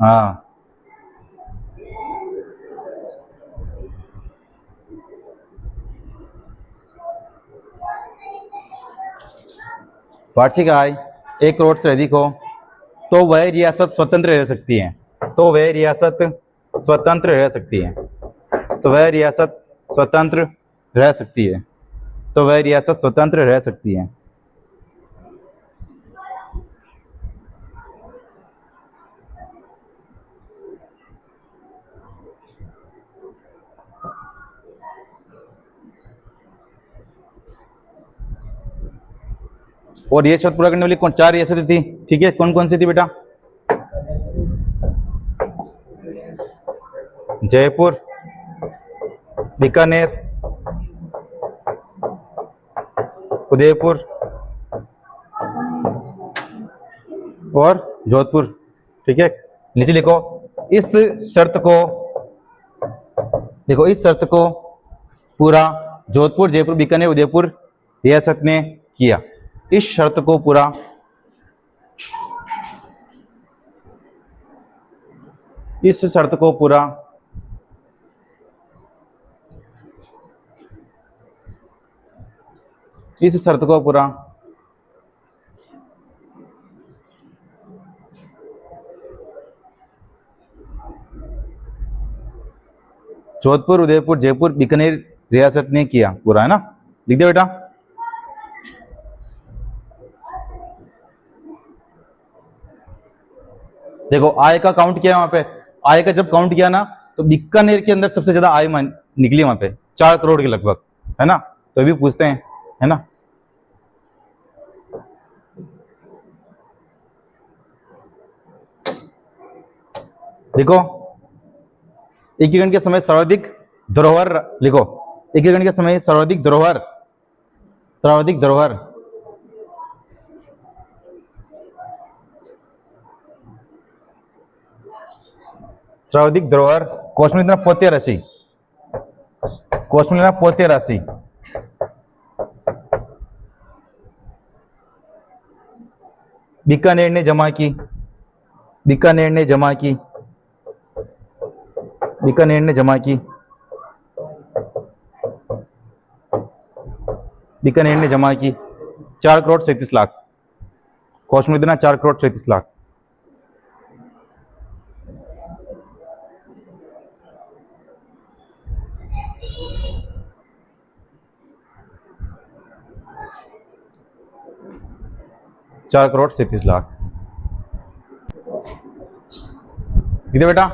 हाँ, वार्षिक आय 1 करोड़ से अधिक हो तो वह रियासत स्वतंत्र रह सकती है। तो वह रियासत स्वतंत्र रह सकती है। तो वह रियासत स्वतंत्र रह सकती है। तो वह रियासत स्वतंत्र रह सकती है। और ये शर्त पूरा करने वाली 4 रियासतें थी, ठीक है, कौन कौन सी थी बेटा? जयपुर, बीकानेर, उदयपुर और जोधपुर, ठीक है। नीचे लिखो इस शर्त को, देखो इस शर्त को पूरा जोधपुर, जयपुर, बीकानेर, उदयपुर रियासत ने किया। इस शर्त को पूरा इस शर्त को पूरा इस शर्त को पूरा जोधपुर, उदयपुर, जयपुर, बीकानेर रियासत ने किया पूरा, है ना। लिख दे बेटा। देखो आय का काउंट किया वहां पे, आय का जब काउंट किया ना तो बीकानेर के अंदर सबसे ज्यादा आय निकली वहां पे 4 करोड़ के लगभग, है ना। तो अभी पूछते हैं, है ना। देखो एकीकरण के समय सर्वाधिक धरोहर लिखो। एकीकरण के समय सर्वाधिक धरोहर कोशमिला पोते राशि, कोशमिला पोते राशि, बीकानेर ने जमा की, बीकानेर ने जमा की, बीकानेर ने जमा की, बीकानेर ने जमा की 4 करोड़ 37 लाख। कोशमिला 4 करोड़ 37 लाख। चार करोड़ 37 लाख। कितने बेटा?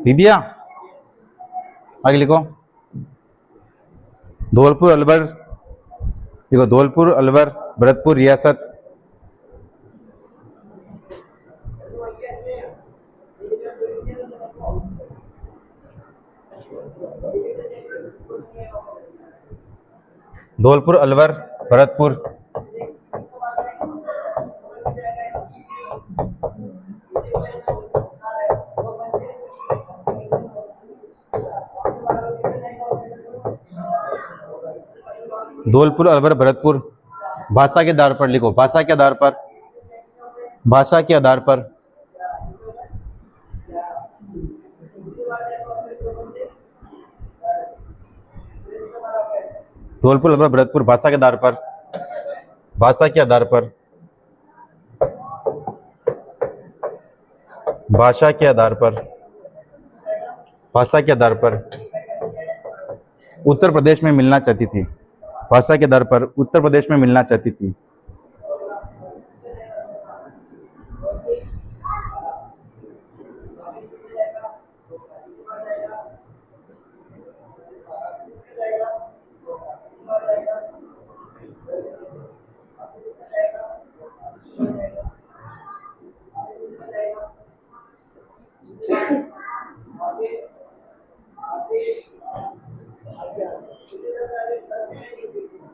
लिख दिया? आगे लिखो। धौलपुर अलवर, देखो धौलपुर अलवर भरतपुर रियासत धौलपुर अलवर भरतपुर धौलपुर अलवर भरतपुर भाषा के आधार पर लिखो, भाषा के आधार पर, भाषा के आधार पर धौलपुर अलवर भरतपुर भाषा के आधार पर, भाषा के आधार पर, भाषा के आधार पर, भाषा के आधार पर उत्तर प्रदेश में मिलना चाहती थी। भाषा के आधार पर उत्तर प्रदेश में मिलना चाहती थी।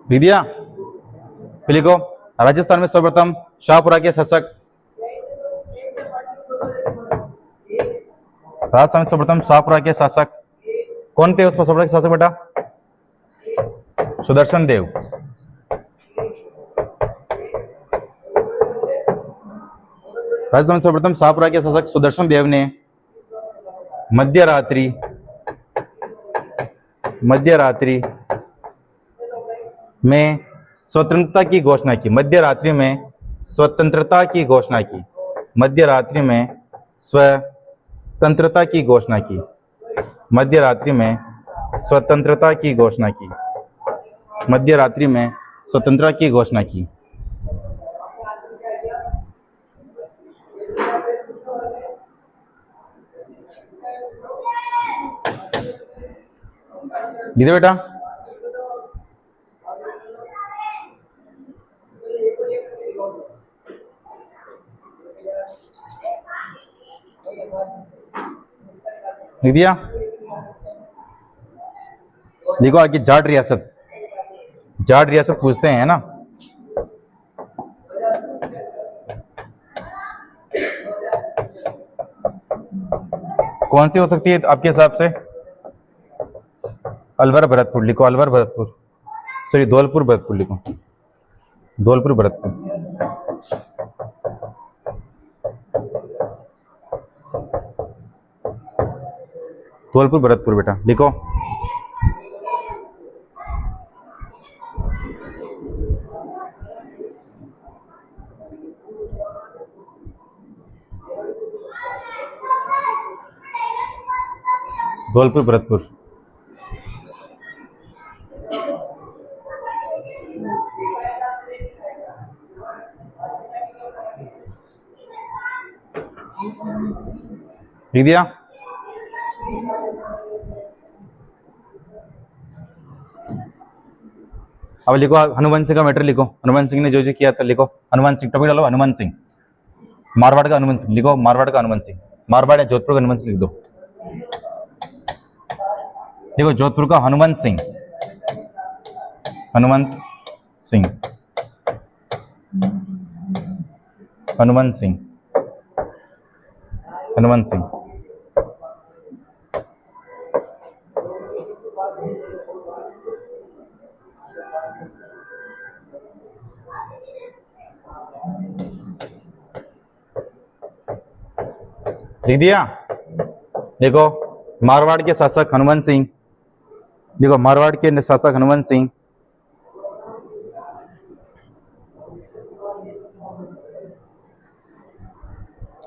लिख दिया? फिर लिखो राजस्थान में सर्वप्रथम शाहपुरा के शासक, राजस्थान में सर्वप्रथम शाहपुरा के शासक कौन थे? उस शाहपुरा के शासक बेटा सुदर्शन देव। राजस्थान में सर्वप्रथम शाहपुरा के शासक सुदर्शन देव ने मध्य रात्रि में स्वतंत्रता की घोषणा की। मध्य रात्रि में स्वतंत्रता की घोषणा की। मध्य रात्रि में स्वतंत्रता की घोषणा की। मध्य रात्रि में स्वतंत्रता की घोषणा की। मध्य रात्रि में स्वतंत्रता की घोषणा की। लिख दो बेटा। लिख दिया। देखो आगे जाट रियासत, जाट रियासत पूछते हैं ना। कौन सी हो सकती है आपके हिसाब से? अलवर भरतपुर लिखो, अलवर भरतपुर, सॉरी धौलपुर भरतपुर लिखो, धौलपुर भरतपुर। धौलपुर भरतपुर बेटा लिखो। धौलपुर भरतपुर। लिख दिया। अब लिखो हनुमान सिंह का मैटर लिखो, हनुमान सिंह ने जो जो किया था लिखो। हनुमान सिंह टॉपिक डालो, हनुमान सिंह, मारवाड़ का हनुमान सिंह लिखो, मारवाड़ का हनुमान सिंह, मारवाड़ या जोधपुर का हनुमान सिंह लिख दो। देखो जोधपुर का हनुमान सिंह, हनुमंत सिंह, हनुमान सिंह, हनुमान सिंह। लिख दिया। देखो मारवाड़ के शासक हनुमान सिंह, देखो मारवाड़ के शासक हनुमान सिंह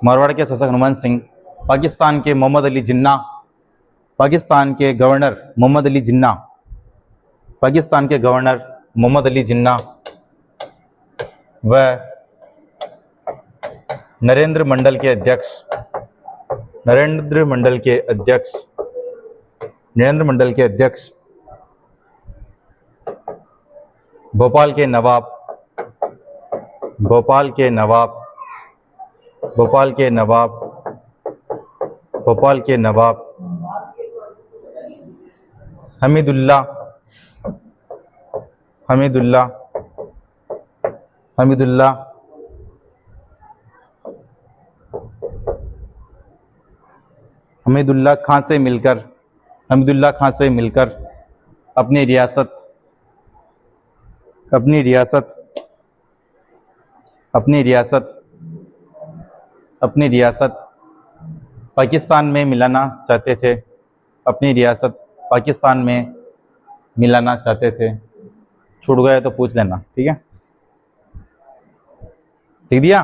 मारवाड़ के शासक हनुमान सिंह पाकिस्तान के मोहम्मद अली जिन्ना, पाकिस्तान के गवर्नर मोहम्मद अली जिन्ना, पाकिस्तान के गवर्नर मोहम्मद अली जिन्ना व नरेंद्र मंडल के अध्यक्ष, नरेंद्र मंडल के अध्यक्ष, नरेंद्र मंडल के अध्यक्ष भोपाल के नवाब, भोपाल के नवाब, भोपाल के नवाब, भोपाल के नवाब हमीदुल्ला, हमीदुल्ला, हमीदुल्ला हमीदुल्ला खां से मिलकर, हमीदुल्ला खां से मिलकर अपनी रियासत, अपनी रियासत, अपनी रियासत, अपनी रियासत पाकिस्तान में मिलाना चाहते थे, अपनी रियासत पाकिस्तान में मिलाना चाहते थे। छूट गए तो पूछ लेना, ठीक है। लिख दिया।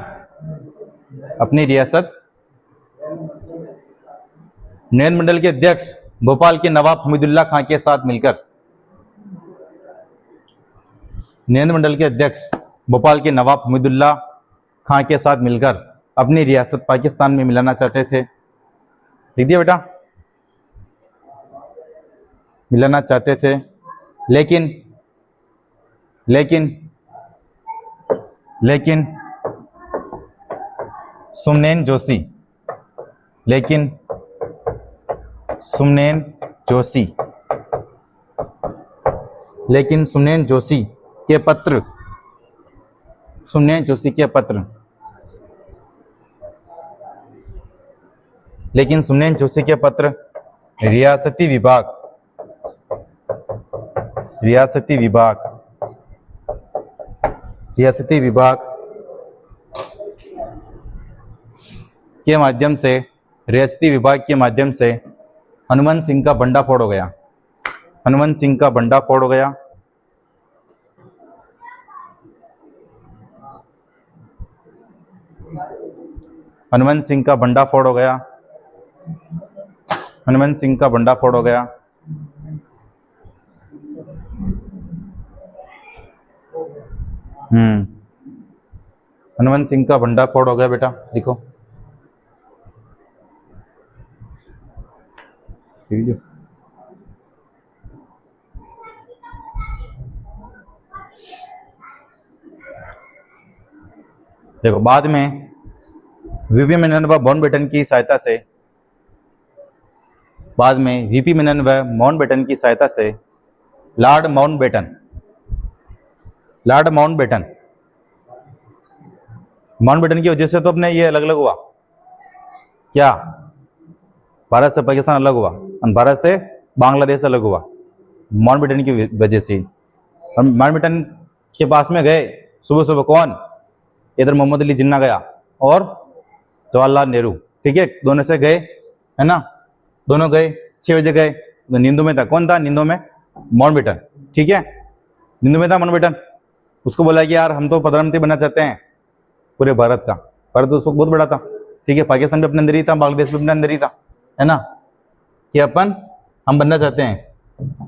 अपनी रियासत नरेंद्र मंडल के अध्यक्ष भोपाल के नवाब हमीदुल्ला खां के साथ मिलकर, नरेंद्र मंडल के अध्यक्ष भोपाल के नवाब हमीदुल्ला खां के साथ मिलकर अपनी रियासत पाकिस्तान में मिलाना चाहते थे। लिख दिया बेटा। मिलाना चाहते थे लेकिन लेकिन लेकिन सुमनेन जोशी, लेकिन सुमनेन जोशी, लेकिन सुमनेन जोशी के पत्र, सुमनेन जोशी के पत्र, लेकिन सुमनेन जोशी के पत्र रियासती विभाग, रियासती विभाग, रियासती विभाग के माध्यम से रियासती विभाग के माध्यम से हनुमंत सिंह का भंडाफोड़ हो गया। हनुमंत सिंह का भंडाफोड़ हो गया। हनुमंत सिंह का भंडाफोड़ हो गया। हनुमंत सिंह का भंडाफोड़ हो गया। हनुमंत सिंह का भंडाफोड़ हो गया बेटा, देखो देखो बाद में वीपी मेनन व माउंटबेटन की सहायता से, बाद में वीपी मेनन व माउंटबेटन की सहायता से लॉर्ड माउंटबेटन की वजह से तो अपने ये अलग अलग हुआ क्या, भारत से पाकिस्तान अलग हुआ और भारत से बांग्लादेश अलग हुआ माउंटबेटन की वजह से। हम माउंटबेटन के पास में गए सुबह सुबह, कौन, इधर मोहम्मद अली जिन्ना गया और जवाहरलाल नेहरू, ठीक है, दोनों से गए, है ना, दोनों गए 6 बजे गए। तो नींदों में था, कौन था नींदों में, माउंटबेटन, ठीक है, नींदों में था माउंटबेटन। उसको बोला कि यार हम तो प्रधानमंत्री बनना चाहते हैं पूरे भारत का, भारत तो उसको बहुत बड़ा था, ठीक है, पाकिस्तान भी अपने अंदर ही था, बांग्लादेश भी अपने अंदर ही था, है ना, कि हम बनना चाहते हैं।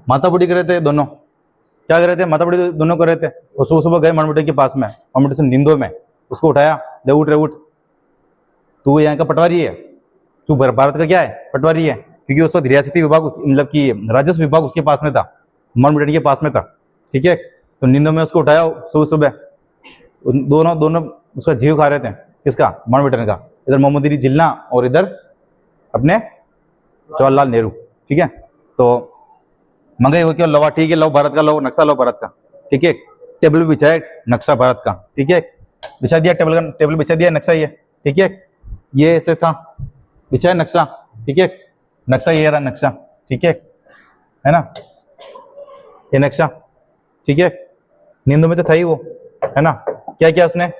माथाबुड़ी कर रहे थे दोनों, क्या कर रहे थे, माथाबुड़ी दोनों कर रहे थे। और सुबह सुबह गए माउंटबेटन के पास में, माउंटबेटन से नींदों में उसको उठाया, ले उठ रे उठ, तू यहाँ का पटवारी है, तू भारत का क्या है, पटवारी है, क्योंकि उस वक्त रियासती विभाग मतलब कि राजस्व विभाग उसके पास में था, माउंटबेटन के पास में था, ठीक है। तो नींदों में उसको उठाया सुबह सुबह, दोनों उसका जीव खा रहे थे, किसका, माउंटबेटन का, इधर मोहम्मद अली जिन्ना और इधर अपने जवाहरलाल नेहरू, ठीक है। तो मंगाई हो क्या, लो ठीक है, लो भारत का, लो नक्शा, लो भारत का, ठीक है, टेबल भी बिछाए नक्शा भारत का, ठीक है, बिछा दिया टेबल बिछा दिया, नक्शा ये, ठीक है, ये ऐसे था, बिछाया नक्शा, ठीक है, नक्शा ये रहा नक्शा, ठीक है ना, ये नक्शा, ठीक है, नींदों में तो था ही वो, है ना, क्या किया उसने,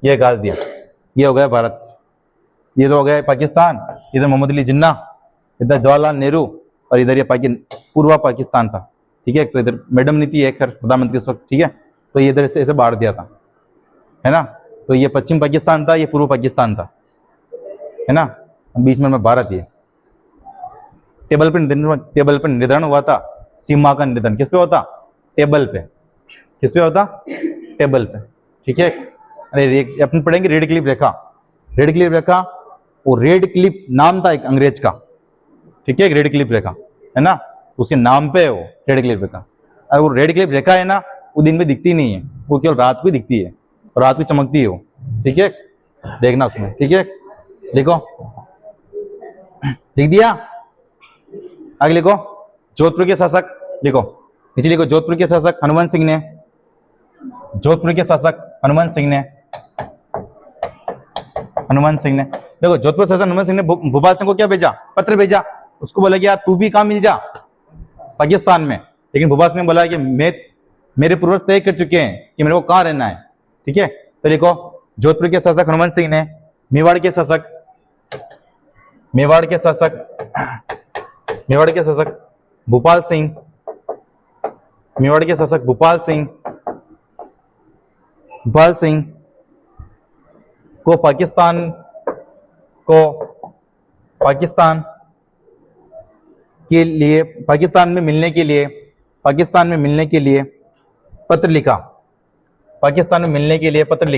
ये गाज दिया, ये हो गया भारत, ये तो हो गया पाकिस्तान, इधर मोहम्मद अली जिन्ना, इधर जवाहरलाल नेहरू और इधर ये पूर्वा पाकिस्तान था, ठीक है। तो इधर मैडम नीति है खैर प्रधानमंत्री उस वक्त, ठीक है, तो ये इधर से ऐसे बांट दिया था, है ना, तो ये पश्चिम पाकिस्तान था, ये पूर्व पाकिस्तान था, है ना, बीच में भारत, ये टेबल पर निर्धारण हुआ था, सीमा का निर्धारण किस पे होता, टेबल पे, किस पे होता, टेबल पे, ठीक है। अरे अपन पढ़ेंगे रेड क्लिफ रेखा, रेड क्लिफ रेखा, वो रेड क्लिफ नाम था एक अंग्रेज का, ठीक है, रेड क्लिफ रेखा, है ना, उसके नाम पे है वो रेड क्लिफ रेखा। और वो रेड क्लिफ रेखा है ना, वो दिन में दिखती नहीं है, वो केवल रात को दिखती है, और रात को चमकती है वो, ठीक है, देखना उसमें, ठीक है, देखो लिख दिया, आगे लिखो, जोधपुर के शासक, लिखो नीचे लिखो, जोधपुर के शासक हनुमंत सिंह ने, जोधपुर के शासक हनुमंत सिंह ने, देखो जोधपुर शासक हनुमंत सिंह ने भोपाल सिंह को क्या भेजा, पत्र भेजा, उसको बोला कि यार तू भी कहाँ मिल जा पाकिस्तान में, लेकिन भोपाल सिंह ने बोला कि मेरे पूर्वज तय कर चुके हैं कि मेरे को कहाँ रहना है, ठीक है। तो लिखो, जोधपुर के शासक हनुमंत सिंह ने मेवाड़ के शासक भोपाल सिंह, मेवाड़ के शासक भोपाल सिंह को पाकिस्तान के लिए, पाकिस्तान में मिलने के लिए पत्र लिखा, पाकिस्तान में मिलने के लिए पत्र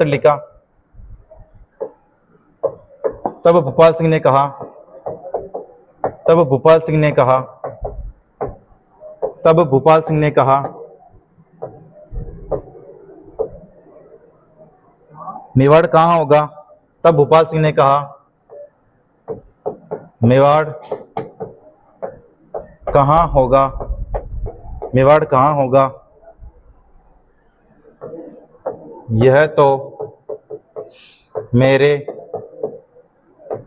लिखा। तब भोपाल सिंह ने कहा मेवाड़ कहाँ होगा, तब भोपाल सिंह ने कहा मेवाड़ कहाँ होगा, यह तो मेरे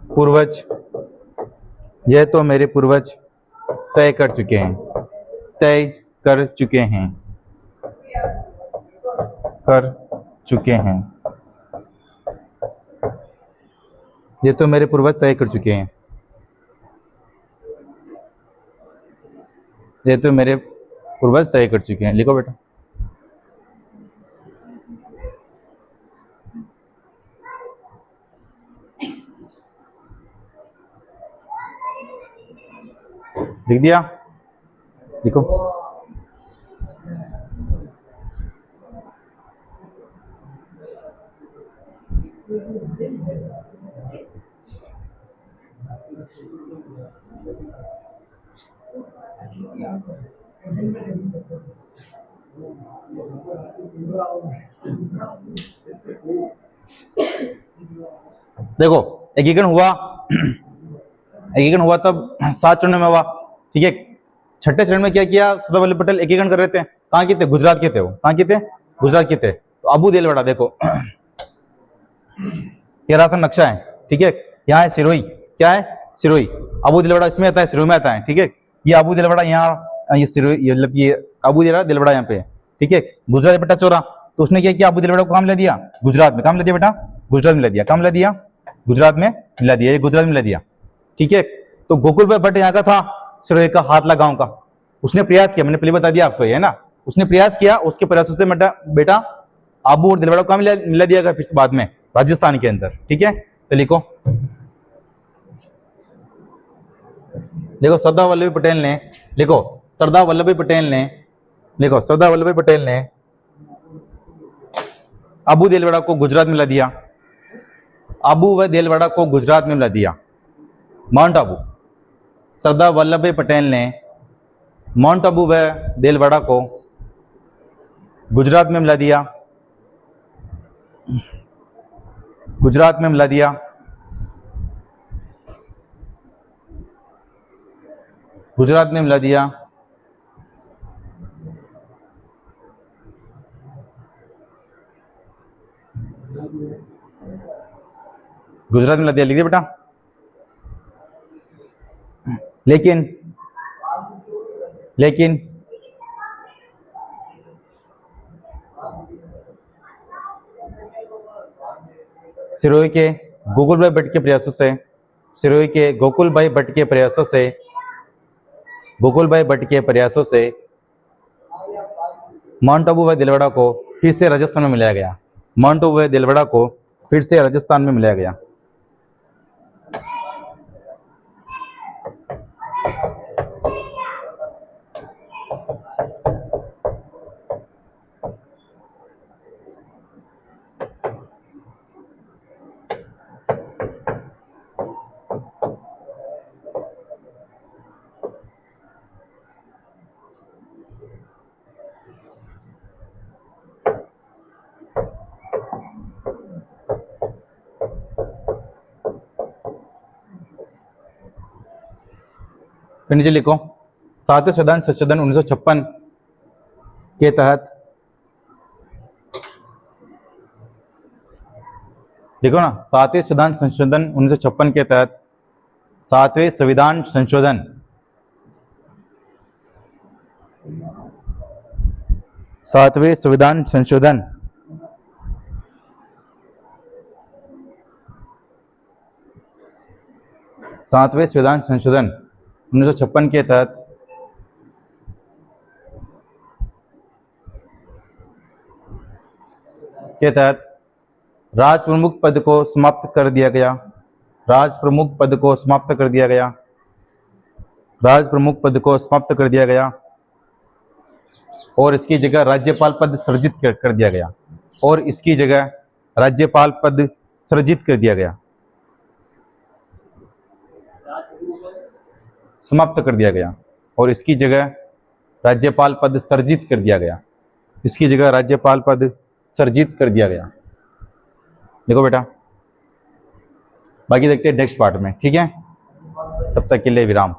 पूर्वज तय कर चुके हैं। ये तो मेरे पूर्वज तय कर चुके हैं, ये तो मेरे पूर्वज तय कर चुके हैं। लिखो बेटा। लिख दिया? लिखो। देखो एकीकरण हुआ एकीकरण हुआ तब 7 चरणों में हुआ, ठीक है। छठे चरण में क्या किया, सरदार वल्लभ पटेल एकीकरण कर रहे थे। कहाँ के थे? गुजरात के थे वो। कहाँ के थे? गुजरात के थे। तो अबू देलवाड़ा, देखो ये रास्ता नक्शा है, ठीक है। यहाँ है सिरोही, क्या है? सिरोही। अबू देलवाड़ा इसमें आता है, सिरोही में आता है, ठीक है। ये अबू देलवाड़ा यहाँ, ये सिरोही, ये मतलब ये अबू देलवाड़ा यहाँ पे है, ठीक है। गुजरात बेटा चौरा, तो उसने क्या किया, अबू देलवाड़ा को काम ले दिया गुजरात में। काम ले दिया बेटा, गुजरात में ले दिया। काम ले दिया, गुजरात में मिला दिया, ये गुजरात में ले दिया, ठीक है। तो गोकुल भाई भट्ट यहाँ का था, सिरोही का, हाथला गांव का। उसने प्रयास किया, मैंने पहले बता दिया आपको, है ना। उसने प्रयास किया, उसके प्रयासों से बेटा आबू और दिलवाड़ा को कहाँ मिला दिया गया फिर बाद में? राजस्थान के अंदर, ठीक है। तो लिखो, देखो सरदार वल्लभ भाई पटेल ने, लिखो सरदार वल्लभ भाई पटेल ने, लिखो सरदार वल्लभ भाई पटेल ने अबू देलवाड़ा को गुजरात में मिला दिया। अबू व देलवाड़ा को गुजरात में मिला दिया, माउंट आबू। सरदार वल्लभ भाई पटेल ने माउंट आबू व देलवाड़ा को गुजरात में मिला दिया, गुजरात में मिला दिया, गुजरात में मिला दिया। गुजरात में मिला दिया, लिख दिया बेटा। लेकिन सिरोही के गोकुल भाई भट्ट के प्रयासों से, सिरोही के गोकुल भाई भट्ट के प्रयासों से, गोकुल भाई भट्ट के प्रयासों से माउंट आबू व दिलवाड़ा को फिर से राजस्थान में मिलाया गया। माउंट आबू व दिलवाड़ा को फिर से राजस्थान में मिलाया गया। फिर नीचे लिखो, 7वें संविधान संशोधन 1956 के तहत, देखो ना, 7वें संविधान संशोधन 1956 के तहत, 7वें संविधान संशोधन, 7वें संविधान संशोधन 7वें संविधान संशोधन 1956 के तहत राज प्रमुख पद को समाप्त कर दिया गया। राज प्रमुख पद को समाप्त कर दिया गया। राज प्रमुख पद को समाप्त कर दिया गया और इसकी जगह राज्यपाल पद सृजित कर दिया गया। और इसकी जगह राज्यपाल पद सृजित कर दिया गया, समाप्त कर दिया गया। और इसकी जगह राज्यपाल पद सर्जित कर दिया गया। इसकी जगह राज्यपाल पद सर्जित कर दिया गया। देखो बेटा, बाकी देखते हैं नेक्स्ट पार्ट में, ठीक है। तब तक के लिए विराम।